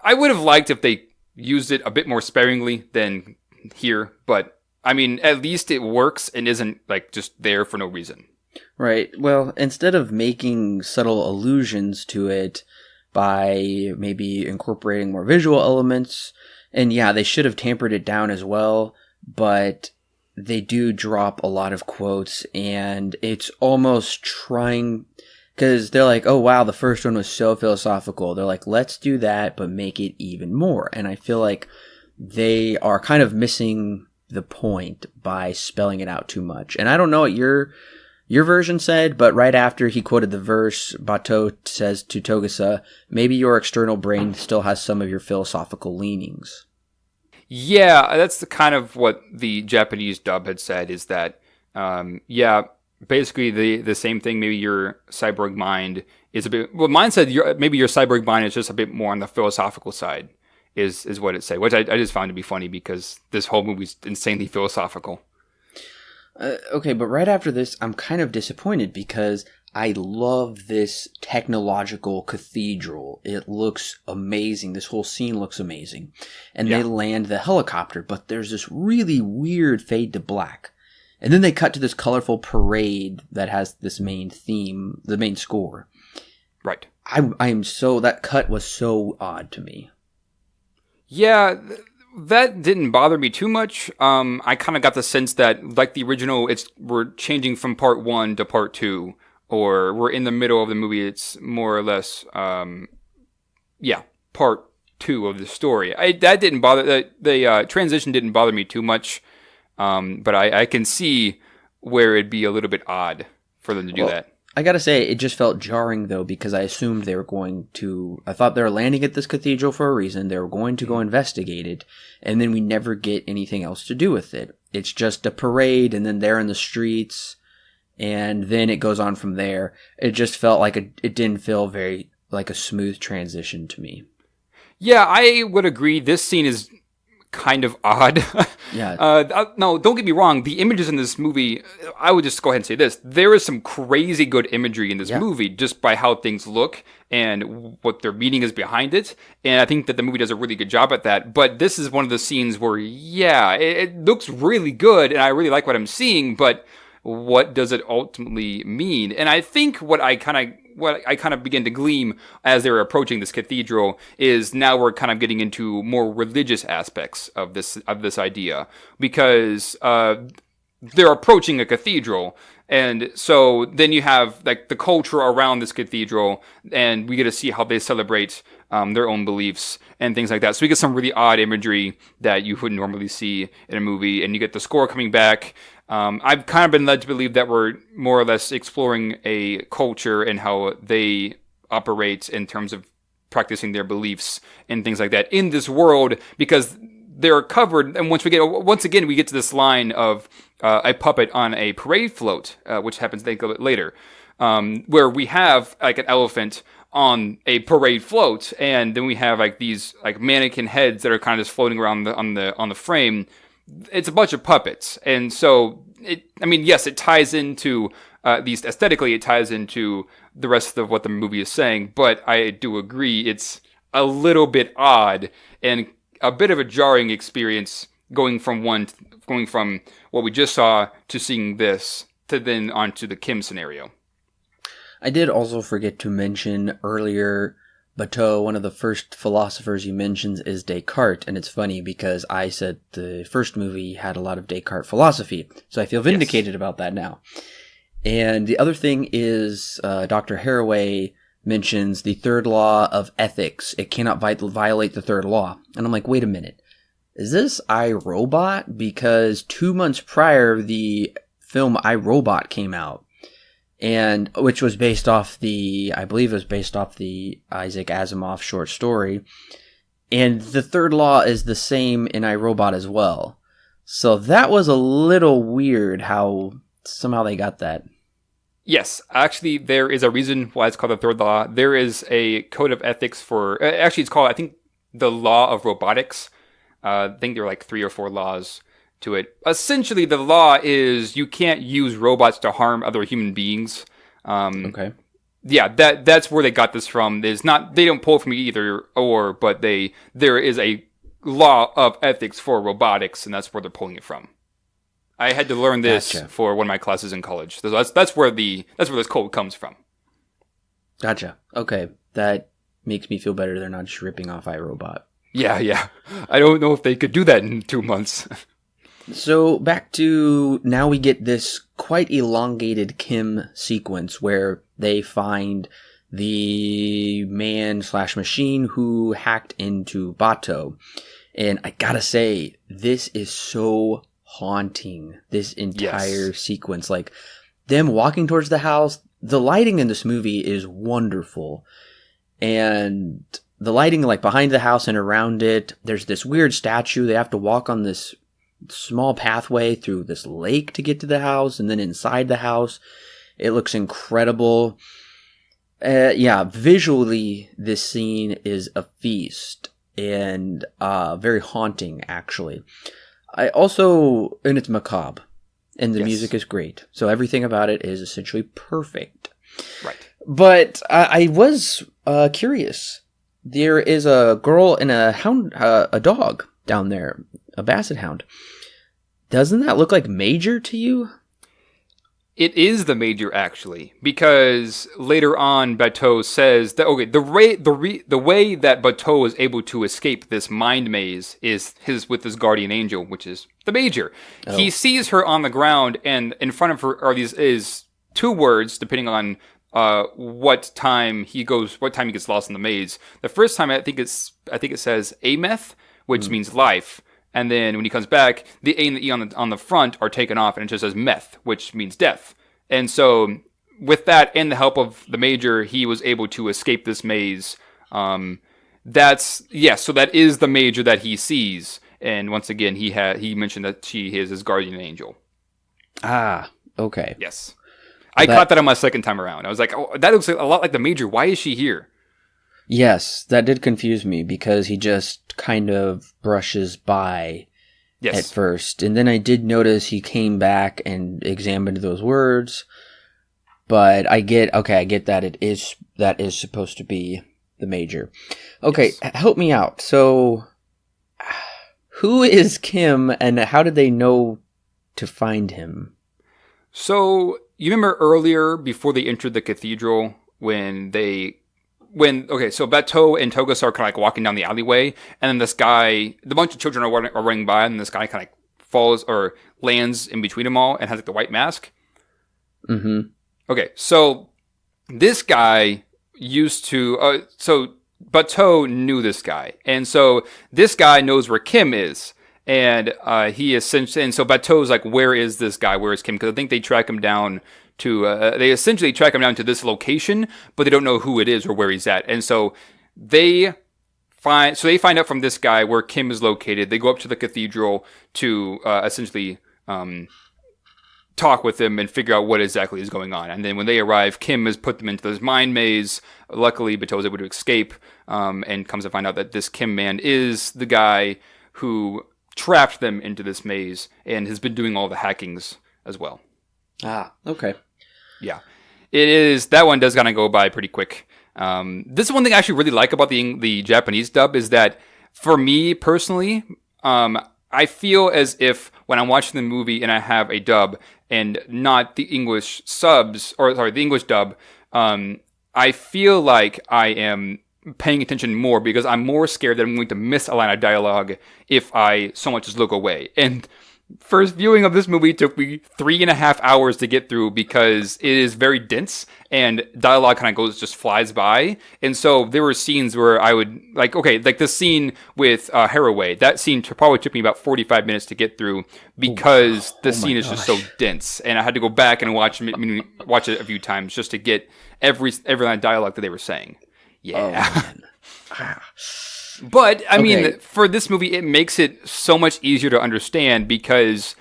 I would have liked if they used it a bit more sparingly than here, but I mean, at least it works and isn't like just there for no reason. Right. Well, instead of making subtle allusions to it by maybe incorporating more visual elements, and they should have tampered it down as well, but they do drop a lot of quotes, and it's almost trying, Because they're like, oh, wow, the first one was so philosophical. They're like, let's do that, but make it even more. And I feel like they are kind of missing the point by spelling it out too much. And I don't know what your version said, but right after he quoted the verse, Bato says to Togasa, maybe your external brain still has some of your philosophical leanings. Yeah, that's the kind of what the Japanese dub had said, is that, basically the same thing. Maybe your cyborg mind is a bit, well, mine said maybe your cyborg mind is just a bit more on the philosophical side, is what it said, which I just found to be funny because this whole movie's insanely philosophical. Okay, but right after this, I'm kind of disappointed because I love this technological cathedral. It looks amazing. This whole scene looks amazing. And they land the helicopter, but there's this really weird fade to black. And then they cut to this colorful parade that has this main theme, the main score. Right. That cut was so odd to me. Yeah, that didn't bother me too much. I kind of got the sense that, like the original, we're changing from part 1 to part 2, or we're in the middle of the movie. It's more or less, part 2 of the story. That didn't bother. The transition didn't bother me too much, but I can see where it'd be a little bit odd for them to do that. I gotta say, it just felt jarring, though, because I assumed they were I thought they were landing at this cathedral for a reason. They were going to go investigate it, and then we never get anything else to do with it. It's just a parade, and then they're in the streets, and then it goes on from there. It just felt like it didn't feel very like a smooth transition to me. Yeah, I would agree. This scene is kind of odd. Yeah. No, don't get me wrong. The images in this movie, I would just go ahead and say this. There is some crazy good imagery in this movie just by how things look and what their meaning is behind it. And I think that the movie does a really good job at that. But this is one of the scenes where, it looks really good and I really like what I'm seeing, but what does it ultimately mean? And I think what I kind of begin to glean as they're approaching this cathedral is now we're kind of getting into more religious aspects of this idea, because they're approaching a cathedral, and so then you have like the culture around this cathedral, and we get to see how they celebrate their own beliefs and things like that. So we get some really odd imagery that you wouldn't normally see in a movie, and you get the score coming back. I've kind of been led to believe that we're more or less exploring a culture and how they operate in terms of practicing their beliefs and things like that in this world, because they're covered. And once again, we get to this line of a puppet on a parade float, which happens a little bit later, where we have like an elephant on a parade float, and then we have like these like mannequin heads that are kind of just floating around on the frame. It's a bunch of puppets, and so it ties into, at least aesthetically, it ties into the rest of what the movie is saying. But I do agree it's a little bit odd and a bit of a jarring experience going from what we just saw to seeing this to then onto the Kim scenario. I did also forget to mention earlier, Bateau, one of the first philosophers he mentions is Descartes, and it's funny because I said the first movie had a lot of Descartes philosophy, so I feel vindicated about that now. And the other thing is Dr. Haraway mentions the third law of ethics. It cannot violate the third law. And I'm like, wait a minute. Is this iRobot? Because 2 months prior, the film iRobot came out, and which was based off the Isaac Asimov short story. And the third law is the same in iRobot as well. So that was a little weird how somehow they got that. Yes, actually, there is a reason why it's called the third law. There is a code of ethics for, actually it's called, I think, the law of robotics. I think there are like 3 or 4 laws to it. Essentially, the law is you can't use robots to harm other human beings. Okay. Yeah, that's where they got this from. They don't pull from either or, but there is a law of ethics for robotics, and that's where they're pulling it from. I had to learn this for one of my classes in college. So that's where this code comes from. Gotcha. Okay, that makes me feel better. They're not just ripping off iRobot. Yeah. I don't know if they could do that in 2 months. So back to now we get this quite elongated Kim sequence where they find the man/machine who hacked into Bato. And I gotta say, this is so haunting, this entire sequence. Like, them walking towards the house, the lighting in this movie is wonderful. And the lighting, like, behind the house and around it, there's this weird statue. They have to walk on this small pathway through this lake to get to the house, and then inside the house. It looks incredible. Visually, this scene is a feast, and very haunting, actually. And it's macabre, and the music is great. So everything about it is essentially perfect. Right. But I was curious. There is a girl and a hound, a dog down there, a basset hound. Doesn't that look like Major to you? It is the Major, actually, because later on Bateau says that the way that Bateau is able to escape this mind maze is with his guardian angel, which is the Major. Oh. He sees her on the ground, and in front of her is two words, depending on what time he gets lost in the maze. The first time I think it says Ameth, which means life. And then when he comes back, the A and the E on the front are taken off, and it just says meth, which means death. And so, with that and the help of the Major, he was able to escape this maze. So that is the Major that he sees. And once again, he mentioned that she is his guardian angel. Ah, okay. Yes. I caught that on my second time around. I was like, oh, that looks a lot like the Major. Why is she here? Yes, that did confuse me because he just kind of brushes by at first. And then I did notice he came back and examined those words. But I get that that is supposed to be the Major. Okay, help me out. So, who is Kim and how did they know to find him? So, you remember earlier before they entered the cathedral so Bateau and Togas are kind of like walking down the alleyway, and then this guy, the bunch of children are running by, and this guy kind of like falls or lands in between them all and has like the white mask. Mm-hmm. Okay, so this guy used to, Bateau knew this guy, and so this guy knows where Kim is, and so Bateau's like, where is this guy? Where is Kim? Because I think they track him down they essentially track him down to this location, but they don't know who it is or where he's at. And so they find out from this guy where Kim is located. They go up to the cathedral to essentially talk with him and figure out what exactly is going on. And then when they arrive, Kim has put them into this mind maze. Luckily, Bateau is able to escape and comes to find out that this Kim man is the guy who trapped them into this maze and has been doing all the hackings as well. Ah, okay. Yeah, it is. That one does kind of go by pretty quick. This is one thing I actually really like about the Japanese dub is that for me personally, I feel as if when I'm watching the movie and I have a dub and not the English the English dub, I feel like I am paying attention more because I'm more scared that I'm going to miss a line of dialogue if I so much as look away. And first viewing of this movie took me 3.5 hours to get through because it is very dense and dialogue kind of just flies by. And so there were scenes where I would like the scene with Haraway. That scene probably took me about 45 minutes to get through because the scene is just so dense. And I had to go back and watch it a few times just to get every line of dialogue that they were saying. Yeah. Oh, But, I mean, for this movie, it makes it so much easier to understand because,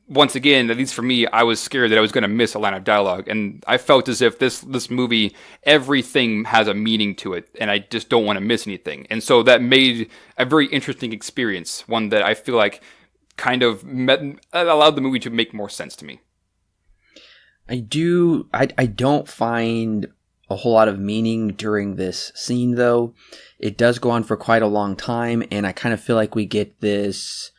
once again, at least for me, I was scared that I was going to miss a line of dialogue. And I felt as if this movie, everything has a meaning to it, and I just don't want to miss anything. And so that made a very interesting experience, one that I feel like kind of allowed the movie to make more sense to me. I don't find a whole lot of meaning during this scene, though. It does go on for quite a long time, and I kind of feel like we get this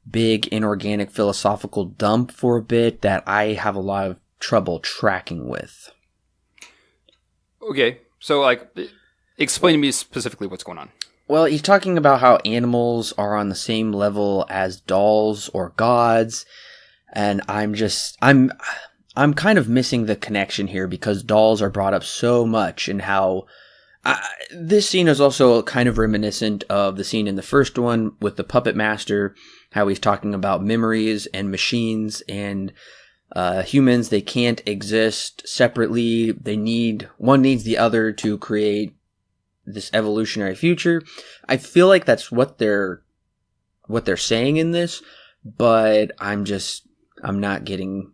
big inorganic philosophical dump for a bit that I have a lot of trouble tracking with. Okay, so explain to me specifically what's going on. Well, he's talking about how animals are on the same level as dolls or gods, and I'm I'm kind of missing the connection here because dolls are brought up so much, and how this scene is also kind of reminiscent of the scene in the first one with the puppet master, how he's talking about memories and machines and humans. They can't exist separately. One needs the other to create this evolutionary future. I feel like that's what they're saying in this, but I'm not getting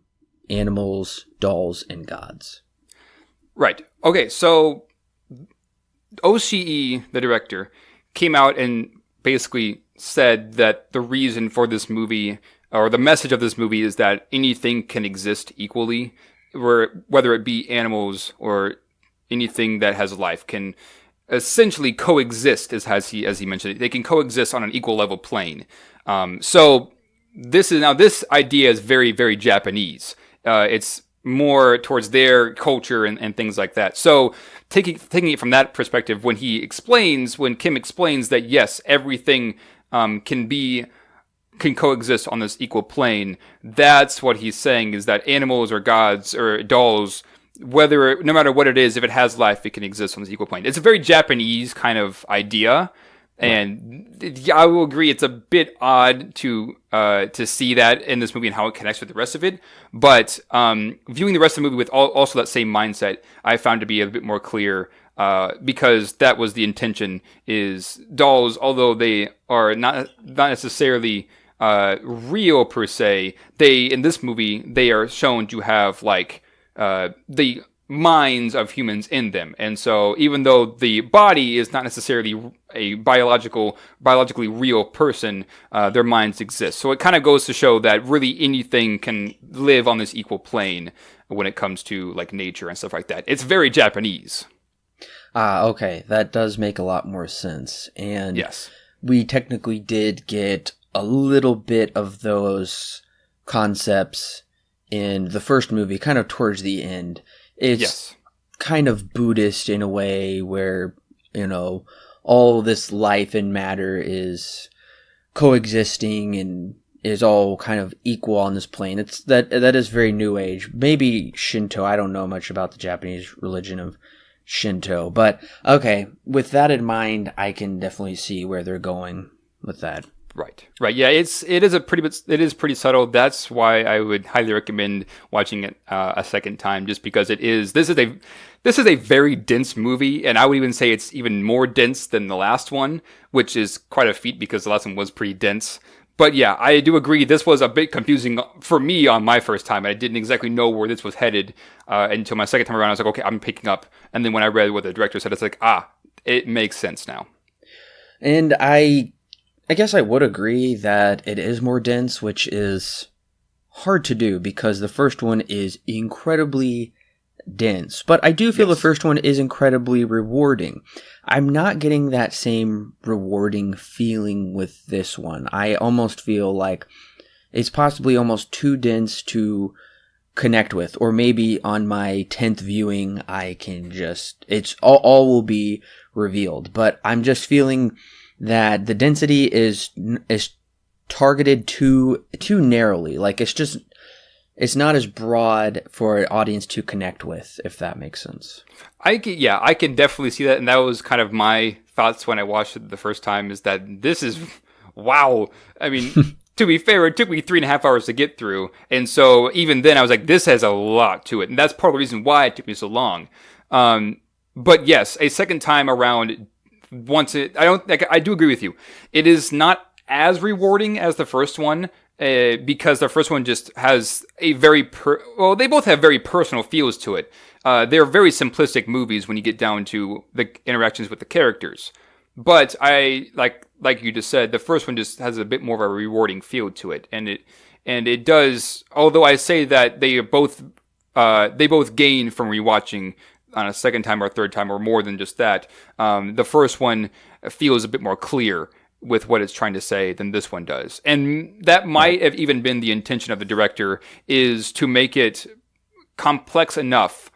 animals, dolls, and gods. Right. Okay, so OCE, the director, came out and basically said that the reason for this movie, or the message of this movie, is that anything can exist equally, whether it be animals or anything that has life can essentially coexist, as he mentioned it. They can coexist on an equal level plane. So this idea is very, very Japanese. It's more towards their culture and things like that. So taking it from that perspective, when Kim explains that yes, everything can coexist on this equal plane, that's what he's saying, is that animals or gods or dolls, no matter what it is, if it has life, it can exist on this equal plane. It's a very Japanese kind of idea. And yeah, I will agree, it's a bit odd to see that in this movie and how it connects with the rest of it. But viewing the rest of the movie with also that same mindset, I found to be a bit more clear, because that was the intention. Is dolls, although they are not necessarily real per se, in this movie they are shown to have the minds of humans in them. And so even though the body is not necessarily a biologically real person, their minds exist. So it kind of goes to show that really anything can live on this equal plane when it comes to nature and stuff like that. It's very Japanese. Okay. That does make a lot more sense. And yes, we technically did get a little bit of those concepts in the first movie, kind of towards the end. It's kind of Buddhist in a way where, all this life and matter is coexisting and is all kind of equal on this plane. That is very New Age. Maybe Shinto. I don't know much about the Japanese religion of Shinto. But okay, with that in mind, I can definitely see where they're going with that. Right. Yeah, it is pretty subtle. That's why I would highly recommend watching it a second time, just because this is a very dense movie, and I would even say it's even more dense than the last one, which is quite a feat because the last one was pretty dense. But yeah, I do agree. This was a bit confusing for me on my first time. I didn't exactly know where this was headed until my second time around. I was like, okay, I'm picking up. And then when I read what the director said, it's like, it makes sense now. And I guess I would agree that it is more dense, which is hard to do because the first one is incredibly dense. But I do feel the first one is incredibly rewarding. I'm not getting that same rewarding feeling with this one. I almost feel like it's possibly almost too dense to connect with. Or maybe on my 10th viewing, I can it's all will be revealed. But I'm just feeling that the density is targeted too narrowly. It's not as broad for an audience to connect with, if that makes sense. I can definitely see that, and that was kind of my thoughts when I watched it the first time, is that this is, wow. I mean, to be fair, it took me 3.5 hours to get through, and so even then I was like, this has a lot to it, and that's part of the reason why it took me so long. But yes, a second time around, I do agree with you. It is not as rewarding as the first one, because the first one just has a very they both have very personal feels to it. They're very simplistic movies when you get down to the interactions with the characters. But I like you just said, the first one just has a bit more of a rewarding feel to it, and it does. Although I say that they both gain from rewatching on a second time or third time, or more than just that. The first one feels a bit more clear with what it's trying to say than this one does. And that might have even been the intention of the director, is to make it complex enough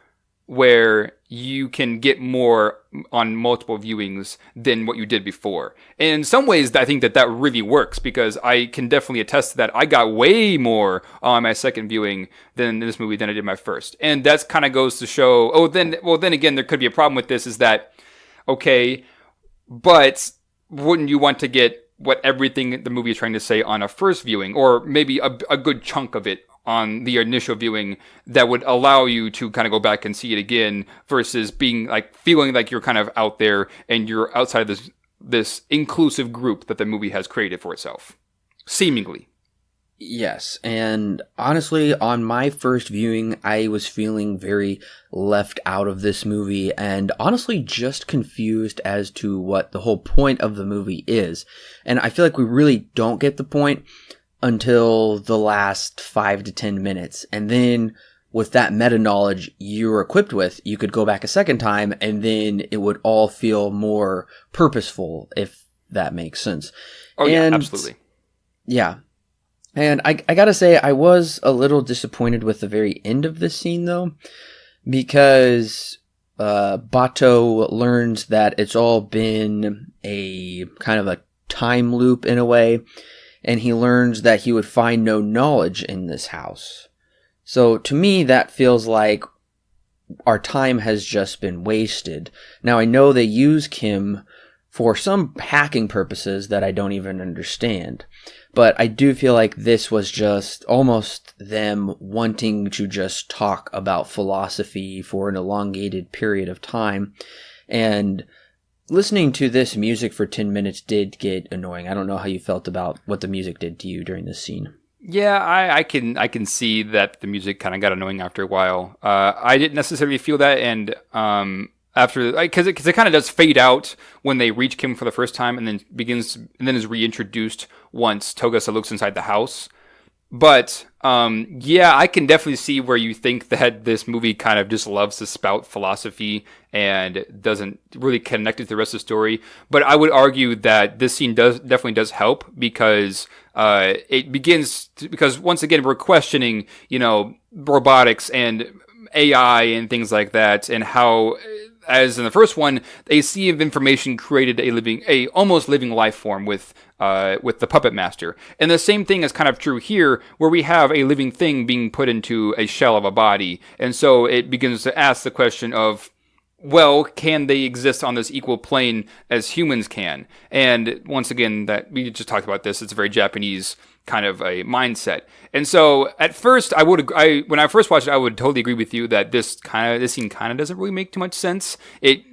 where you can get more on multiple viewings than what you did before. And in some ways, I think that really works, because I can definitely attest to that. I got way more on my second viewing than this movie than I did my first. And that's kind of goes to show, then again, there could be a problem with this, is that, okay, but wouldn't you want to get what everything the movie is trying to say on a first viewing, or maybe a good chunk of it on the initial viewing, that would allow you to kind of go back and see it again, versus being like, feeling like you're kind of out there and you're outside of this inclusive group that the movie has created for itself, seemingly. Yes, and honestly, on my first viewing, I was feeling very left out of this movie, and honestly just confused as to what the whole point of the movie is. And I feel like we really don't get the point until the last 5 to 10 minutes. And then with that meta knowledge you're equipped with, you could go back a second time and then it would all feel more purposeful, if that makes sense. Oh, yeah, absolutely. Yeah. And I gotta say, I was a little disappointed with the very end of this scene, though, because Bato learns that it's all been a kind of a time loop in a way, and he learns that he would find no knowledge in this house. So to me, that feels like our time has just been wasted. Now, I know they use Kim for some hacking purposes that I don't even understand, but I do feel like this was just almost them wanting to just talk about philosophy for an elongated period of time. And listening to this music for 10 minutes did get annoying. I don't know how you felt about what the music did to you during this scene. Yeah, I can see that the music kind of got annoying after a while. I didn't necessarily feel that, and after, because it kind of does fade out when they reach Kim for the first time, and then is reintroduced once Togasa looks inside the house. But yeah, I can definitely see where you think that this movie kind of just loves to spout philosophy and doesn't really connect it to the rest of the story. But I would argue that this scene definitely does help, because it begins because once again we're questioning, robotics and AI and things like that, and how, as in the first one, a sea of information created a almost living life form with the puppet master. And the same thing is kind of true here, where we have a living thing being put into a shell of a body. And so it begins to ask the question of, well, can they exist on this equal plane as humans can? And once again, that we just talked about this, it's a very Japanese kind of a mindset. And so at first, when I first watched it, I would totally agree with you that this scene kind of doesn't really make too much sense. It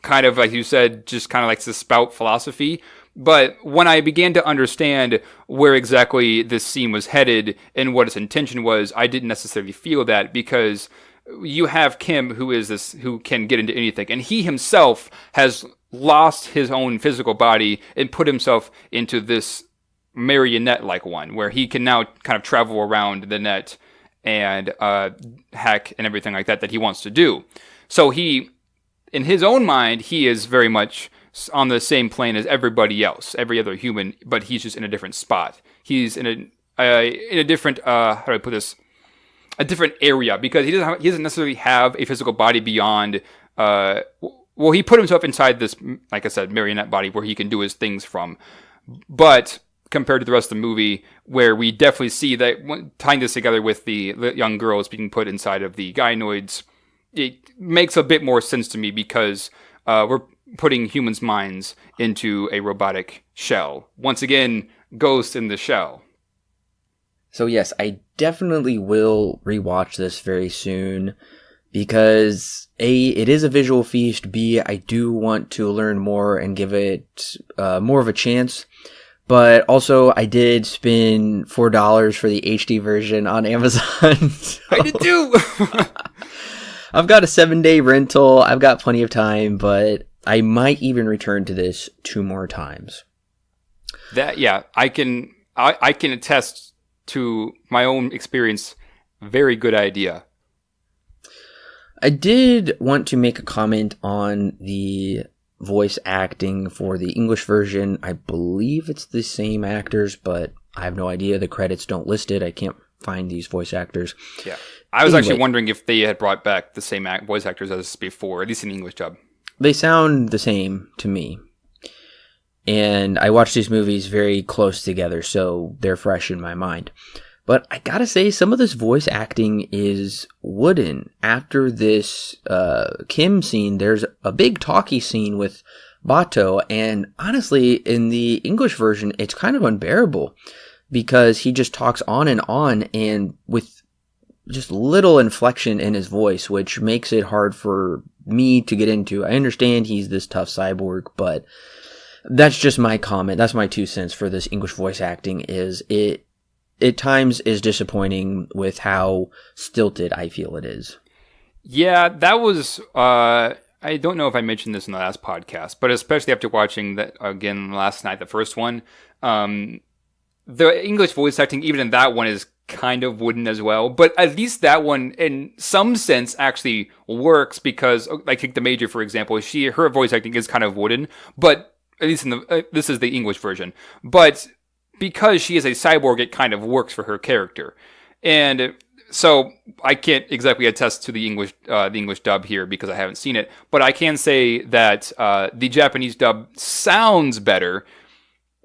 kind of, like you said, just kind of likes to spout philosophy. But when I began to understand where exactly this scene was headed and what its intention was, I didn't necessarily feel that, because you have Kim, who can get into anything, and he himself has lost his own physical body and put himself into this marionette-like one, where he can now kind of travel around the net and hack and everything like that he wants to do. So he, in his own mind, he is very much on the same plane as everybody else, every other human, but he's just in a different spot. He's in a different, how do I put this? A different area, because he doesn't necessarily have a physical body beyond, well, he put himself inside this, like I said, marionette body where he can do his things from. But compared to the rest of the movie, where we definitely see that, tying this together with the young girls being put inside of the gynoids, it makes a bit more sense to me, because we're putting humans' minds into a robotic shell. Once again, Ghost in the Shell. So yes, I definitely will rewatch this very soon, because A, it is a visual feast, B, I do want to learn more and give it more of a chance. But also, I did spend $4 for the HD version on Amazon. So I did too! I've got a 7-day rental, I've got plenty of time, but I might even return to this 2 more times. I can attest to my own experience. Very good idea. I did want to make a comment on the voice acting for the English version. I believe it's the same actors, but I have no idea. The credits don't list it. I can't find these voice actors. Yeah. I was actually wondering if they had brought back the same voice actors as before, at least in the English dub. They sound the same to me. And I watch these movies very close together, so they're fresh in my mind. But I gotta say, some of this voice acting is wooden. After this Kim scene, there's a big talkie scene with Bato, and honestly, in the English version, it's kind of unbearable because he just talks on and with just little inflection in his voice, which makes it hard for me to get into. I understand he's this tough cyborg, but that's just my comment. That's my 2 cents for this English voice acting. Is it at times is disappointing with how stilted I feel it is. Yeah, that was, I don't know if I mentioned this in the last podcast, but especially after watching that again last night, the first one, the English voice acting, even in that one, is kind of wooden as well. But at least that one, in some sense, actually works because, like, take the Major, for example, her voice acting is kind of wooden, but at least in this is the English version. But because she is a cyborg, it kind of works for her character. And so I can't exactly attest to the English dub here because I haven't seen it, but I can say that the Japanese dub sounds better.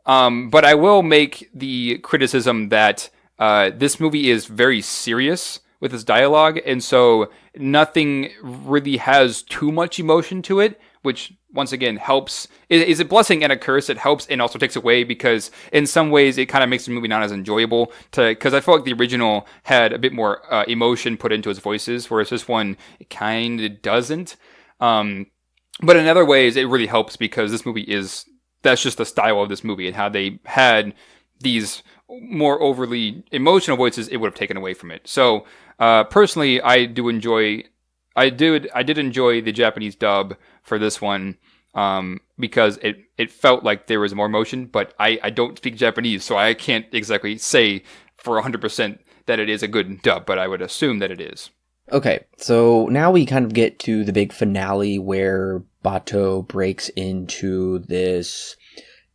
But I will make the criticism that this movie is very serious with its dialogue, and so nothing really has too much emotion to it, which once again helps. Is a blessing and a curse. It helps and also takes away because in some ways it kind of makes the movie not as enjoyable. Because I feel like the original had a bit more emotion put into its voices, whereas this one kind of doesn't. But in other ways, it really helps because this movie that's just the style of this movie, and how they had these more overly emotional voices, it would have taken away from it. So personally, I did enjoy the Japanese dub for this one because it felt like there was more emotion, but I don't speak Japanese, so I can't exactly say for 100% that it is a good dub, but I would assume that it is. Okay, so now we kind of get to the big finale where Bato breaks into this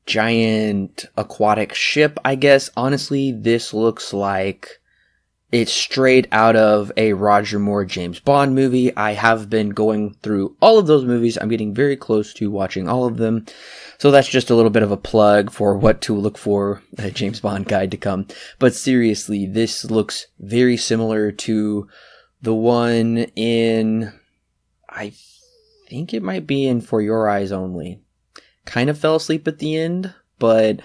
giant aquatic ship, I guess. Honestly, this looks like it's straight out of a Roger Moore James Bond movie. I have been going through all of those movies. I'm getting very close to watching all of them. So that's just a little bit of a plug for what to look for, a James Bond guide to come. But seriously, this looks very similar to the one in, I think it might be in For Your Eyes Only. Kind of fell asleep at the end, but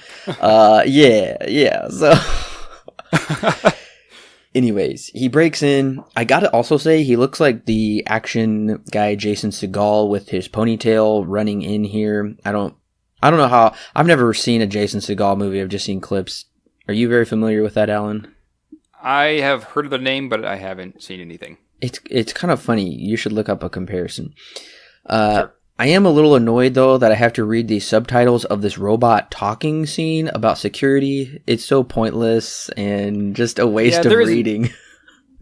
yeah. So anyways, he breaks in. I gotta also say, he looks like the action guy Jason Segel with his ponytail running in here. I don't know how. I've never seen a Jason Segel movie. I've just seen clips. Are you very familiar with that, Alan? I have heard of the name, but I haven't seen anything. It's kind of funny. You should look up a comparison. Sure. I am a little annoyed, though, that I have to read the subtitles of this robot talking scene about security. It's so pointless and just a waste of reading.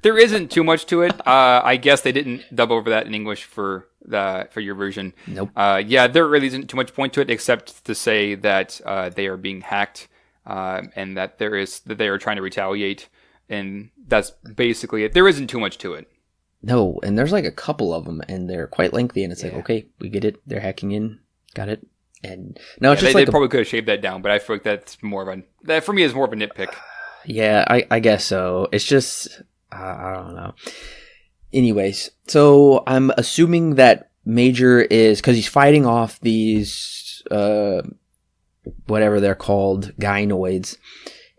There isn't too much to it. I guess they didn't dub over that in English for your version. Nope. There really isn't too much point to it, except to say that they are being hacked and that they are trying to retaliate. And that's basically it. There isn't too much to it. No, and there's like a couple of them, and they're quite lengthy, and it's like, okay, we get it. They're hacking in. Got it. And no, it's just they probably could have shaved that down, but I feel like that's that for me is more of a nitpick. Yeah, I guess so. It's just, I don't know. Anyways, so I'm assuming that Major is, because he's fighting off these, whatever they're called, gynoids.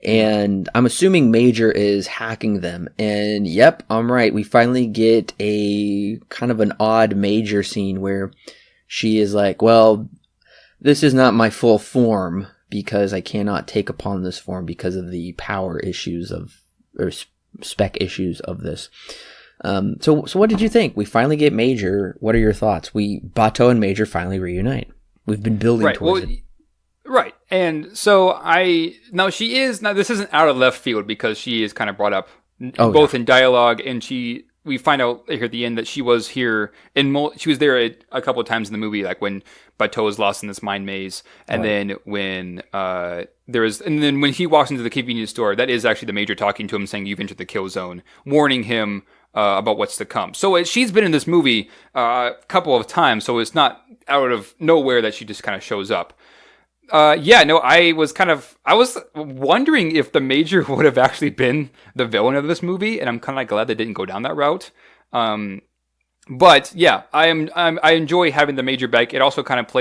And I'm assuming Major is hacking them. And yep, I'm right. We finally get a kind of an odd Major scene where she is like, well, this is not my full form because I cannot take upon this form because of the power issues or spec issues of this. So what did you think? We finally get Major. What are your thoughts? Bato and Major finally reunite. We've been building towards it. Right. And so this isn't out of left field because she is kind of brought up both in dialogue, and she we find out here at the end that she was here she was there a couple of times in the movie, like when Bateau is lost in this mind maze, and then when and then when he walks into the convenience store, that is actually the Major talking to him, saying you've entered the kill zone, warning him about what's to come. So she's been in this movie a couple of times, so it's not out of nowhere that she just kind of shows up. I was wondering if the Major would have actually been the villain of this movie, and I'm kind of glad they didn't go down that route. But yeah, I enjoy having the Major back. It also kind of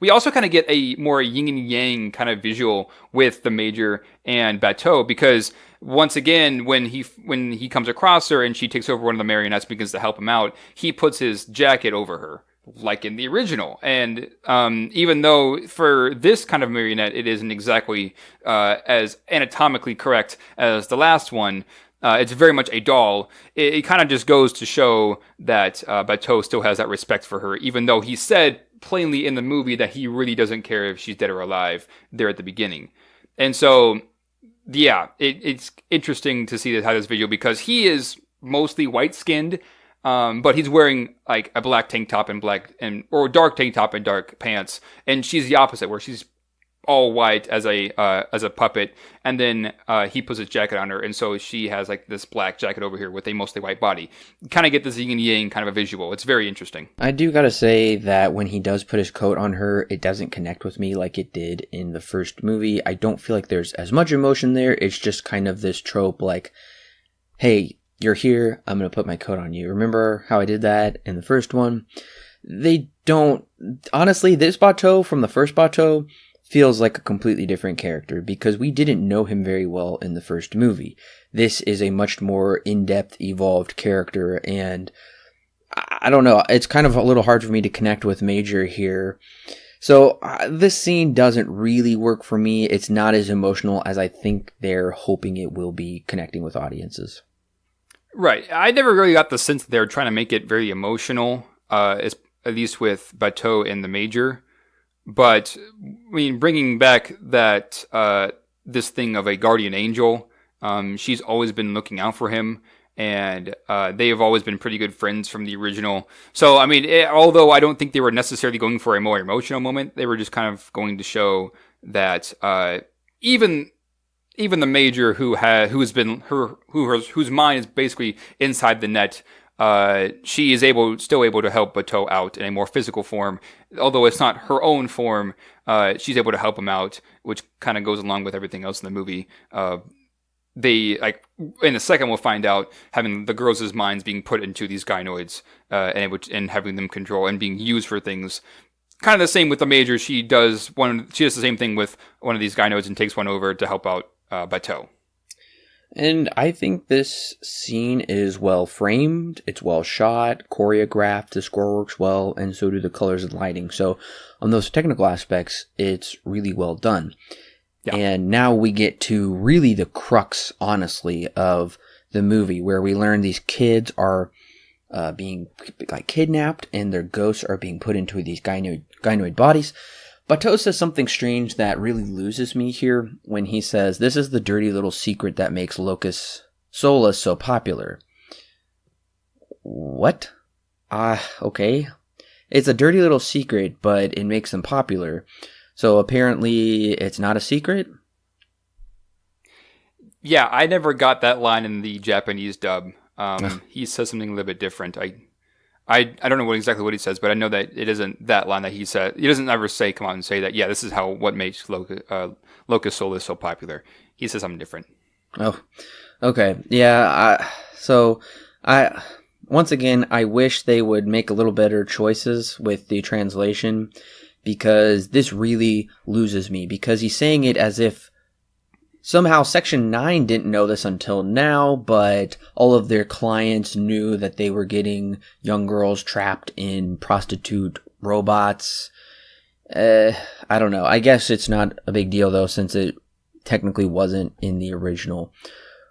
we also kind of get a more yin and yang kind of visual with the Major and Bateau, because once again, when he comes across her and she takes over one of the marionettes, begins to help him out, he puts his jacket over her, like in the original. And even though for this kind of marionette, it isn't exactly as anatomically correct as the last one, it's very much a doll. It kind of just goes to show that Bateau still has that respect for her, even though he said plainly in the movie that he really doesn't care if she's dead or alive there at the beginning. And so, yeah, it's interesting to see how this video, because he is mostly white-skinned, but he's wearing like a black tank top or dark tank top and dark pants, and she's the opposite, where she's all white as a puppet, and then he puts his jacket on her, and so she has like this black jacket over here with a mostly white body. Kind of get this yin and yang kind of a visual. It's very interesting. I do gotta say that when he does put his coat on her, it doesn't connect with me like it did in the first movie. I don't feel like there's as much emotion there. It's just kind of this trope like, hey, you're here, I'm going to put my coat on you. Remember how I did that in the first one? They don't... Honestly, this Bateau from the first Bateau feels like a completely different character, because we didn't know him very well in the first movie. This is a much more in-depth, evolved character, and I don't know, it's kind of a little hard for me to connect with Major here. So this scene doesn't really work for me. It's not as emotional as I think they're hoping it will be, connecting with audiences. Right. I never really got the sense that they were trying to make it very emotional, at least with Bateau and the Major. But, I mean, bringing back that this thing of a guardian angel, she's always been looking out for him, and they have always been pretty good friends from the original. So, I mean, although I don't think they were necessarily going for a more emotional moment, they were just kind of going to show that even the Major whose mind is basically inside the net, she is still able to help Bateau out in a more physical form. Although it's not her own form, she's able to help him out, which kind of goes along with everything else in the movie. They, like, in a second we'll find out, having the girls' minds being put into these gynoids, and having them control and being used for things. Kind of the same with the Major. She does the same thing with one of these gynoids and takes one over to help out Bateau. And I think this scene is well framed, it's well shot, choreographed, the score works well, and so do the colors and lighting. So on those technical aspects, it's really well done. Yeah. And now we get to really the crux, honestly, of the movie, where we learn these kids are being like kidnapped, and their ghosts are being put into these gynoid bodies. Bateau says something strange that really loses me here when he says, "This is the dirty little secret that makes Locus Solus so popular." What? Okay. It's a dirty little secret, but it makes them popular. So apparently it's not a secret? Yeah, I never got that line in the Japanese dub. He says something a little bit different. I don't know exactly what he says, but I know that it isn't that line that he said. He doesn't ever come out and say that, yeah, this is what makes Locus Solus so popular. He says something different. Oh, okay. Yeah, once again, I wish they would make a little better choices with the translation, because this really loses me, because he's saying it as if somehow Section 9 didn't know this until now, but all of their clients knew that they were getting young girls trapped in prostitute robots. I don't know. I guess it's not a big deal, though, since it technically wasn't in the original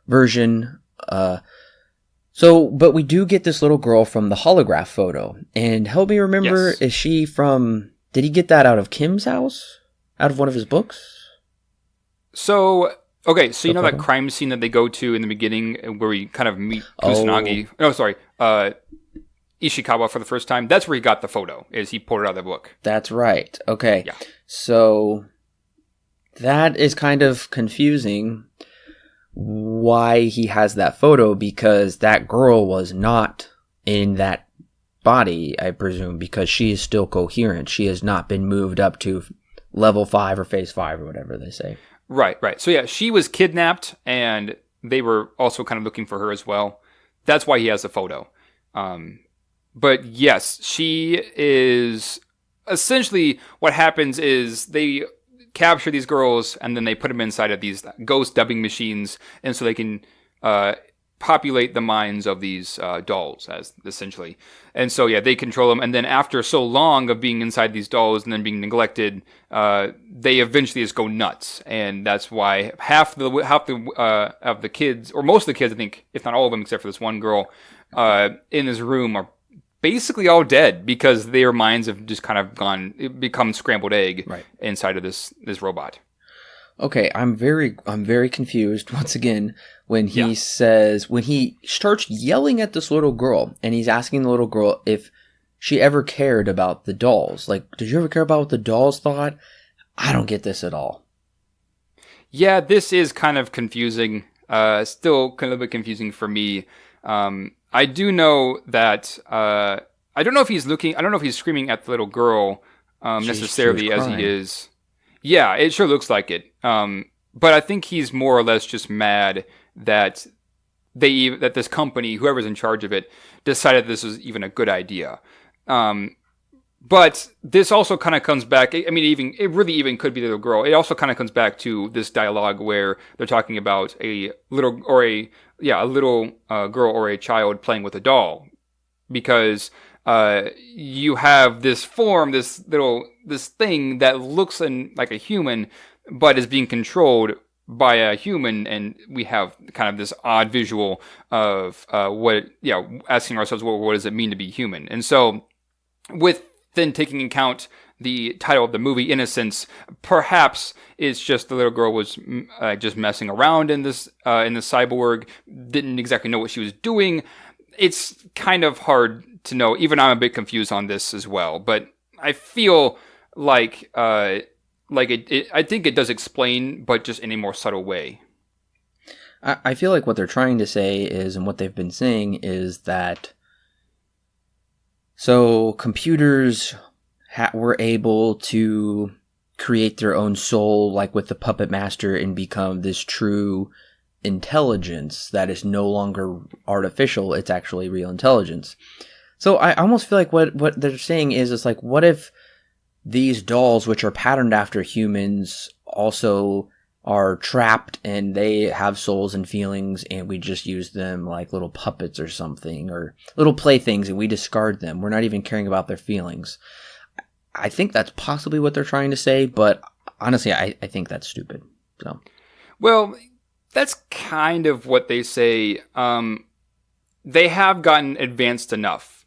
version. But we do get this little girl from the holograph photo. And help me remember, yes. Is she from... Did he get that out of Kim's house? Out of one of his books? So you know that crime scene that they go to in the beginning where we kind of meet Kusanagi? Oh. No, sorry. Ishikawa for the first time, that's where he got the photo, is he pulled it out of the book. That's right. Okay. Yeah. So that is kind of confusing why he has that photo, because that girl was not in that body, I presume, because she is still coherent. She has not been moved up to level 5 or phase 5 or whatever they say. Right. So yeah, she was kidnapped, and they were also kind of looking for her as well. That's why he has the photo. But yes, she is essentially, what happens is they capture these girls and then they put them inside of these ghost dubbing machines, and so they can populate the minds of these dolls, as essentially. And so yeah, they control them, and then after so long of being inside these dolls and then being neglected, they eventually just go nuts, and that's why half the of the kids, or most of the kids, I think, if not all of them, except for this one girl, in this room are basically all dead, because their minds have just kind of become scrambled egg inside of this robot. Okay, I'm very confused once again when he starts yelling at this little girl, and he's asking the little girl if she ever cared about the dolls. Like, did you ever care about what the dolls thought? I don't get this at all. Yeah, this is kind of confusing. Still kind of a bit confusing for me. I do know that I don't know if he's screaming at the little girl necessarily as he is. Yeah, it sure looks like it. But I think he's more or less just mad that that this company, whoever's in charge of it, decided this was even a good idea. But this also kind of comes back. I mean, it really even could be the little girl. It also kind of comes back to this dialogue where they're talking about a little girl or a child playing with a doll, because you have this form, this thing that looks like a human, but is being controlled by a human, and we have kind of this odd visual of asking ourselves, what does it mean to be human? And so, with then taking account the title of the movie, Innocence, perhaps it's just the little girl was just messing around in this cyborg, didn't exactly know what she was doing. It's kind of hard to know. Even I'm a bit confused on this as well, but I feel like I think it does explain, but just in a more subtle way. I feel like what they're trying to say is, and what they've been saying is that, so computers were able to create their own soul, like with the Puppet Master, and become this true intelligence that is no longer artificial. It's actually real intelligence. So I almost feel like what they're saying is, it's like, what if these dolls, which are patterned after humans, also are trapped and they have souls and feelings, and we just use them like little puppets or something, or little playthings, and we discard them. We're not even caring about their feelings. I think that's possibly what they're trying to say, but honestly, I think that's stupid. So, well, that's kind of what they say. They have gotten advanced enough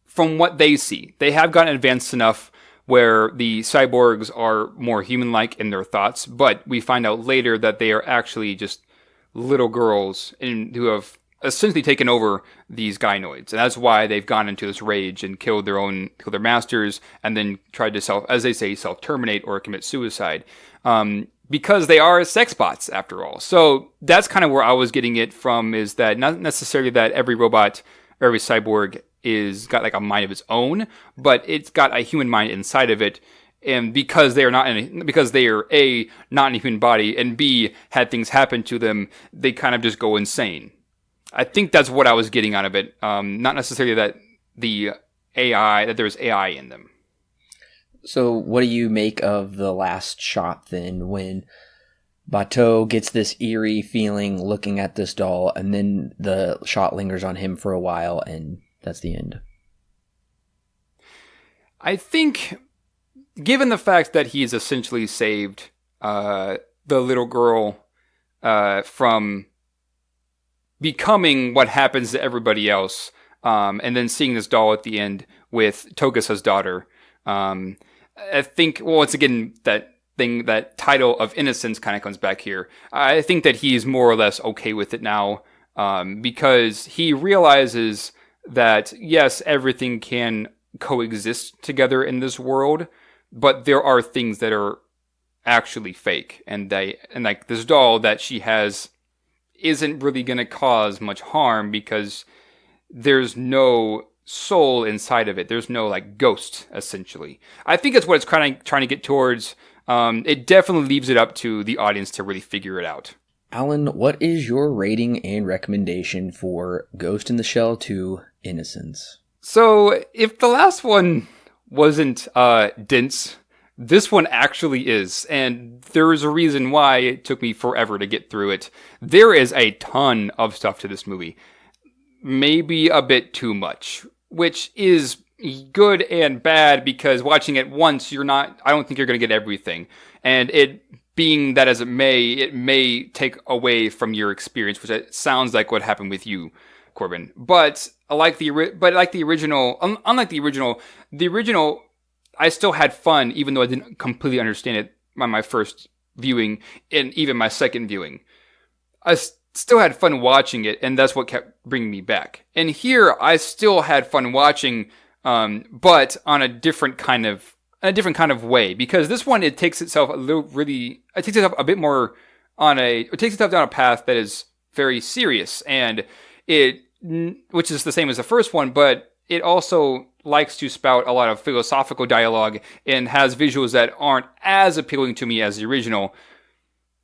from what they see. They have gotten advanced enough where the cyborgs are more human-like in their thoughts, but we find out later that they are actually just little girls who have essentially taken over these gynoids, and that's why they've gone into this rage and killed their masters, and then tried to self-terminate or commit suicide, because they are sex bots after all. So that's kind of where I was getting it from, is that not necessarily that every robot or every cyborg is got like a mind of its own, but it's got a human mind inside of it. And because they are A, not in a human body, and B, had things happen to them, they kind of just go insane. I think that's what I was getting out of it. Not necessarily that there's AI in them. So what do you make of the last shot then, when Bateau gets this eerie feeling looking at this doll, and then the shot lingers on him for a while, and that's the end? I think, given the fact that he's essentially saved the little girl from becoming what happens to everybody else, and then seeing this doll at the end with Togusa's daughter, I think, well, once again, that title of Innocence kind of comes back here. I think that he's more or less okay with it now, because he realizes that, yes, everything can coexist together in this world, but there are things that are actually fake, and like this doll that she has isn't really going to cause much harm because there's no soul inside of it. There's no like ghost, essentially. I think that's what it's trying to get towards. It definitely leaves it up to the audience to really figure it out. Alan, what is your rating and recommendation for Ghost in the Shell 2 Innocence? So, if the last one wasn't dense, this one actually is, and there is a reason why it took me forever to get through it. There is a ton of stuff to this movie. Maybe a bit too much, which is good and bad because watching it once, I don't think you're going to get everything. And it being that as it may take away from your experience, which it sounds like what happened with you, Corbin. But unlike the original, I still had fun, even though I didn't completely understand it on my first viewing and even my second viewing. I still had fun watching it, and that's what kept bringing me back. And here, I still had fun watching, but on a different kind of way, because this one, it takes itself a bit more it takes itself down a path that is very serious, and which is the same as the first one, but it also likes to spout a lot of philosophical dialogue and has visuals that aren't as appealing to me as the original.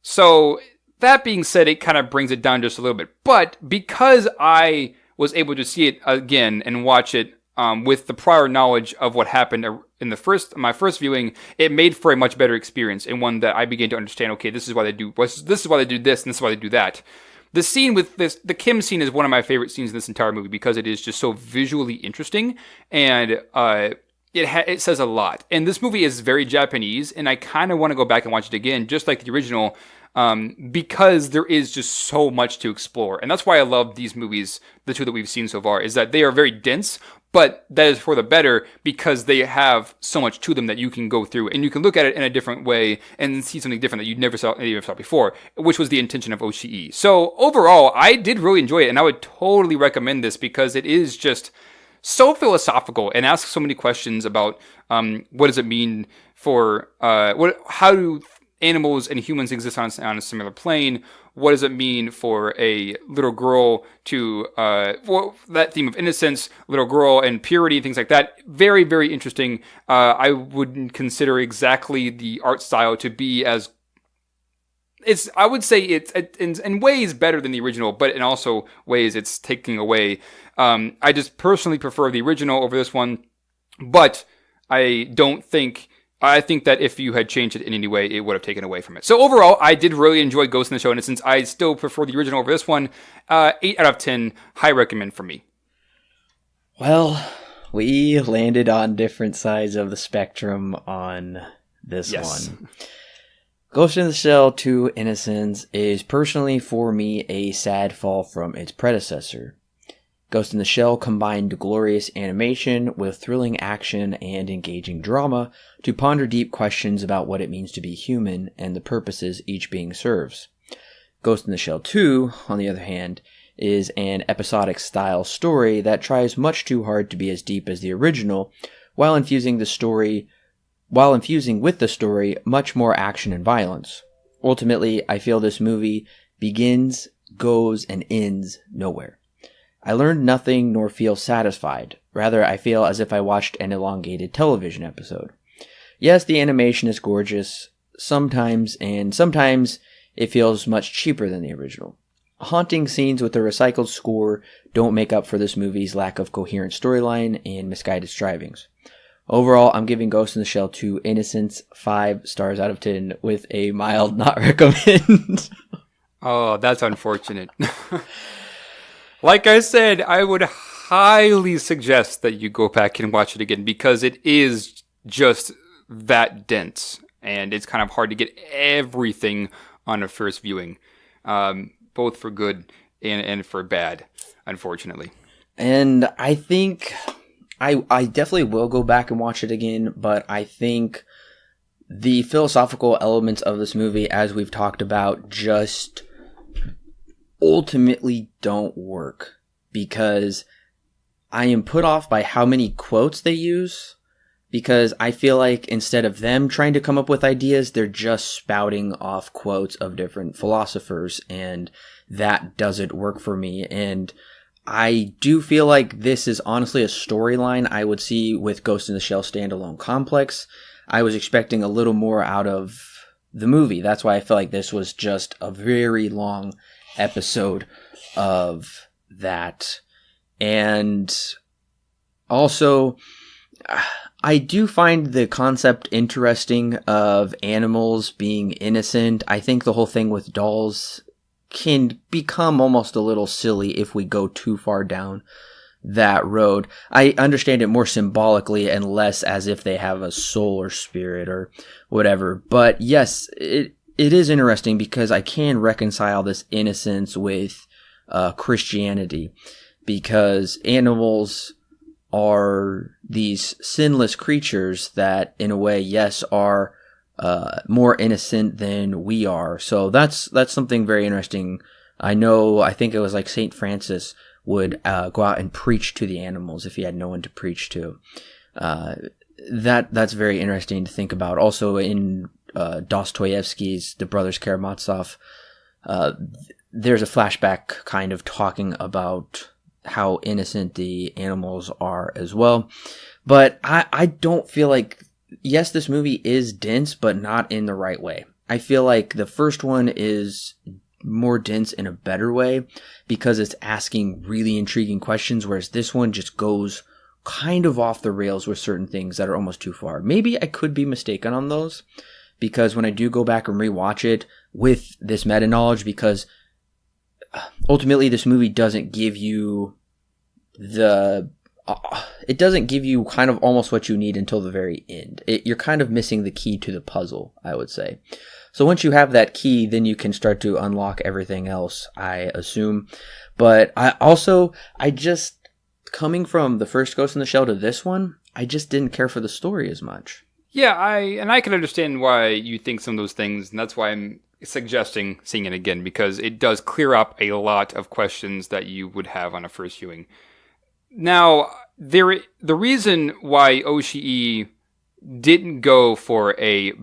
So, that being said, it kind of brings it down just a little bit. But because I was able to see it again and watch it with the prior knowledge of what happened in my first viewing, it made for a much better experience, and one that I began to understand, okay, this is why they do this, and this is why they do that. The scene with the Kim scene is one of my favorite scenes in this entire movie because it is just so visually interesting, and it says a lot. And this movie is very Japanese, and I kind of want to go back and watch it again, just like the original, because there is just so much to explore. And that's why I love these movies, the two that we've seen so far, is that they are very dense, but that is for the better because they have so much to them that you can go through and you can look at it in a different way and see something different that you never saw before, which was the intention of OCE. So overall, I did really enjoy it, and I would totally recommend this because it is just so philosophical and asks so many questions about what does it mean for how do animals and humans exist on a similar plane? What does it mean for a little girl to, that theme of innocence, little girl and purity, things like that. Very, very interesting. I wouldn't consider exactly the art style to be I would say it's in ways better than the original, but in also ways it's taking away. I just personally prefer the original over this one, but I think that if you had changed it in any way, it would have taken away from it. So overall, I did really enjoy Ghost in the Shell, and since I still prefer the original over this one, 8 out of 10, high recommend for me. Well, we landed on different sides of the spectrum on this one. Ghost in the Shell 2 Innocence is personally for me a sad fall from its predecessor. Ghost in the Shell combined glorious animation with thrilling action and engaging drama to ponder deep questions about what it means to be human and the purposes each being serves. Ghost in the Shell 2, on the other hand, is an episodic style story that tries much too hard to be as deep as the original, while infusing with the story much more action and violence. Ultimately, I feel this movie begins, goes, and ends nowhere. I learned nothing nor feel satisfied. Rather, I feel as if I watched an elongated television episode. Yes, the animation is gorgeous sometimes, and sometimes it feels much cheaper than the original. Haunting scenes with a recycled score don't make up for this movie's lack of coherent storyline and misguided strivings. Overall, I'm giving Ghost in the Shell 2 Innocence 5 stars out of 10 with a mild not recommend. Oh, that's unfortunate. Like I said, I would highly suggest that you go back and watch it again because it is just that dense and it's kind of hard to get everything on a first viewing, both for good and for bad, unfortunately. And I think I definitely will go back and watch it again, but I think the philosophical elements of this movie, as we've talked about, just ultimately don't work because I am put off by how many quotes they use, because I feel like instead of them trying to come up with ideas, they're just spouting off quotes of different philosophers, and that doesn't work for me. And I do feel like this is honestly a storyline I would see with Ghost in the Shell standalone complex. I was expecting a little more out of the movie. That's why I feel like this was just a very long episode of that. And also, I do find the concept interesting of animals being innocent. I think the whole thing with dolls can become almost a little silly if we go too far down that road. I understand it more symbolically and less as if they have a soul or spirit or whatever. But yes, it is interesting because I can reconcile this innocence with Christianity, because animals are these sinless creatures that, in a way, yes, are more innocent than we are. So that's something very interesting. I think it was like Saint Francis would go out and preach to the animals if he had no one to preach to. That's very interesting to think about. Also, in Dostoevsky's The Brothers Karamazov, there's a flashback kind of talking about how innocent the animals are as well. But I don't feel like, yes, this movie is dense, but not in the right way. I feel like the first one is more dense in a better way because it's asking really intriguing questions, whereas this one just goes kind of off the rails with certain things that are almost too far. Maybe I could be mistaken on those, because when I do go back and rewatch it with this meta knowledge, because ultimately this movie doesn't give you it doesn't give you kind of almost what you need until the very end. You're kind of missing the key to the puzzle, I would say. So once you have that key, then you can start to unlock everything else, I assume. But I just, coming from the first Ghost in the Shell to this one, I just didn't care for the story as much. Yeah, I can understand why you think some of those things, and that's why I'm suggesting seeing it again, because it does clear up a lot of questions that you would have on a first viewing. Now, the reason why Oshii didn't go for a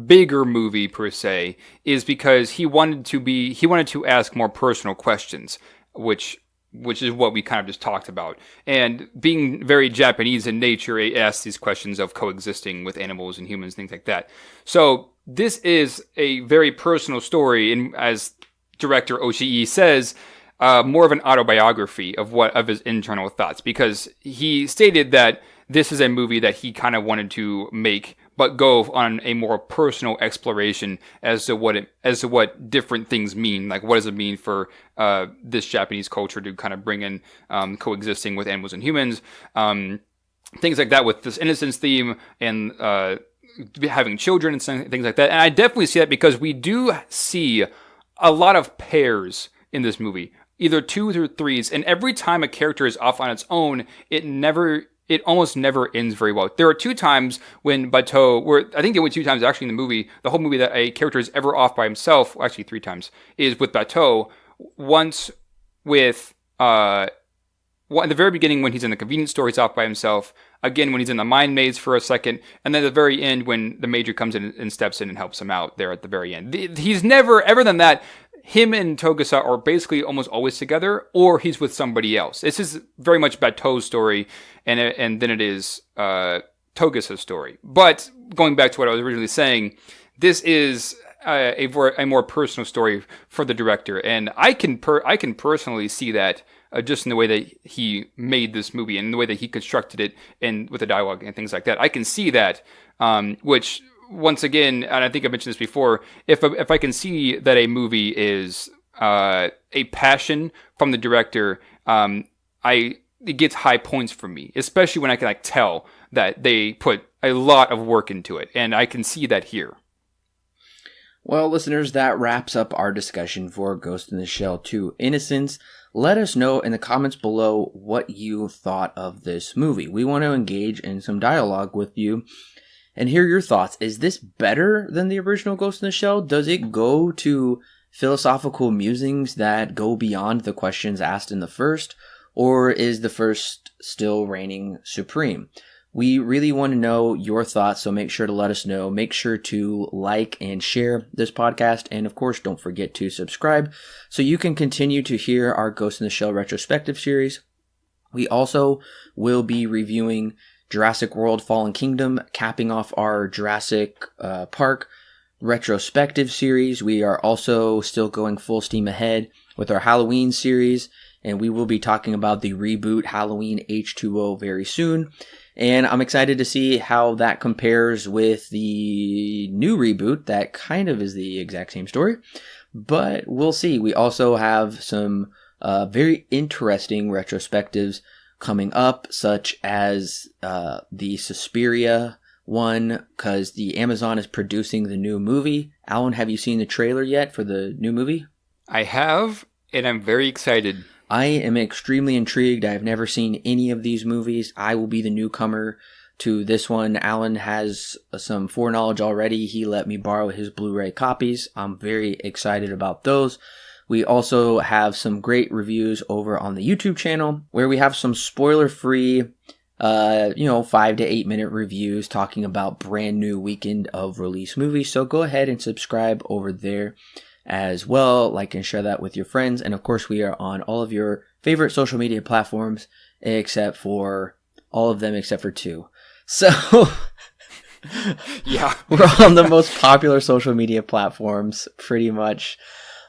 bigger movie per se is because he wanted to ask more personal questions, which is what we kind of just talked about. And being very Japanese in nature, it asks these questions of coexisting with animals and humans, things like that. So this is a very personal story, and as director Oshii says, more of an autobiography of his internal thoughts, because he stated that this is a movie that he kind of wanted to make, but go on a more personal exploration as to what different things mean. Like, what does it mean for this Japanese culture to kind of bring in coexisting with animals and humans, things like that, with this innocence theme and having children and things like that. And I definitely see that because we do see a lot of pairs in this movie, either 2s or 3s, and every time a character is off on its own, it almost never ends very well. There are 2 times when Bateau, I think the only 2 times actually in the whole movie, that a character is ever off by himself, well, actually 3 times, is with Bateau. Once with, at the very beginning when he's in the convenience store, he's off by himself. Again, when he's in the mind maze for a second. And then at the very end, when the Major comes in and steps in and helps him out there at the very end. He's never, ever than that, him and Togasa are basically almost always together, or he's with somebody else. This is very much Bateau's story, and then it is Togasa's story. But going back to what I was originally saying, this is a more personal story for the director, and I can personally see that just in the way that he made this movie and the way that he constructed it, and with the dialogue and things like that. I can see that, which, once again, and I think I mentioned this before, if I can see that a movie is a passion from the director, it gets high points for me, especially when I can tell that they put a lot of work into it, and I can see that here. Well, listeners, that wraps up our discussion for Ghost in the Shell 2 Innocence. Let us know in the comments below what you thought of this movie. We want to engage in some dialogue with you and hear your thoughts. Is this better than the original Ghost in the Shell? Does it go to philosophical musings that go beyond the questions asked in the first? or is the first still reigning supreme? We really want to know your thoughts, so make sure to let us know. Make sure to like and share this podcast, and of course, don't forget to subscribe so you can continue to hear our Ghost in the Shell retrospective series. We also will be reviewing Jurassic World Fallen Kingdom, capping off our Jurassic Park retrospective series. We are also still going full steam ahead with our Halloween series, and we will be talking about the reboot Halloween H2O very soon. And I'm excited to see how that compares with the new reboot that kind of is the exact same story, but we'll see. We also have some very interesting retrospectives coming up, such as the Suspiria one, because the Amazon is producing the new movie. Alan, have you seen the trailer yet for the new movie? I have, and I'm very excited. I am extremely intrigued. I've never seen any of these movies. I will be the newcomer to this one. Alan has some foreknowledge already. He let me borrow his Blu-ray copies. I'm very excited about those. We also have some great reviews over on the YouTube channel where we have some spoiler-free, 5 to 8 minute reviews talking about brand new weekend of release movies. So go ahead and subscribe over there as well. Like and share that with your friends. And of course, we are on all of your favorite social media platforms, except for all of them except for 2. So yeah, we're on the most popular social media platforms pretty much.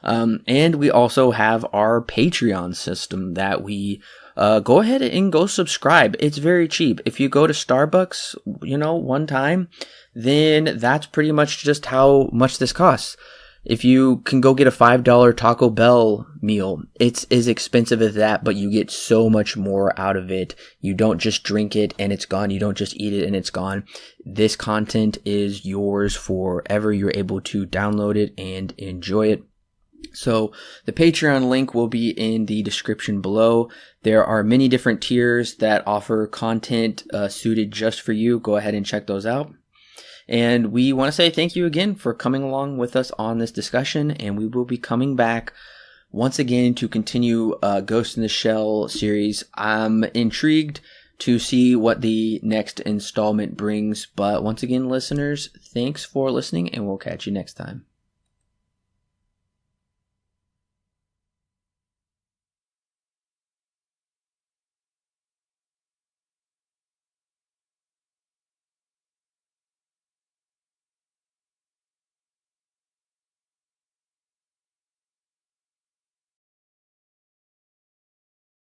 And we also have our Patreon system that we go ahead and go subscribe. It's very cheap. If you go to Starbucks, one time, then that's pretty much just how much this costs. If you can go get a $5 Taco Bell meal, it's as expensive as that, but you get so much more out of it. You don't just drink it and it's gone. You don't just eat it and it's gone. This content is yours forever. You're able to download it and enjoy it. So the Patreon link will be in the description below. There are many different tiers that offer content suited just for you. Go ahead and check those out. And we want to say thank you again for coming along with us on this discussion. And we will be coming back once again to continue Ghost in the Shell series. I'm intrigued to see what the next installment brings. But once again, listeners, thanks for listening, and we'll catch you next time.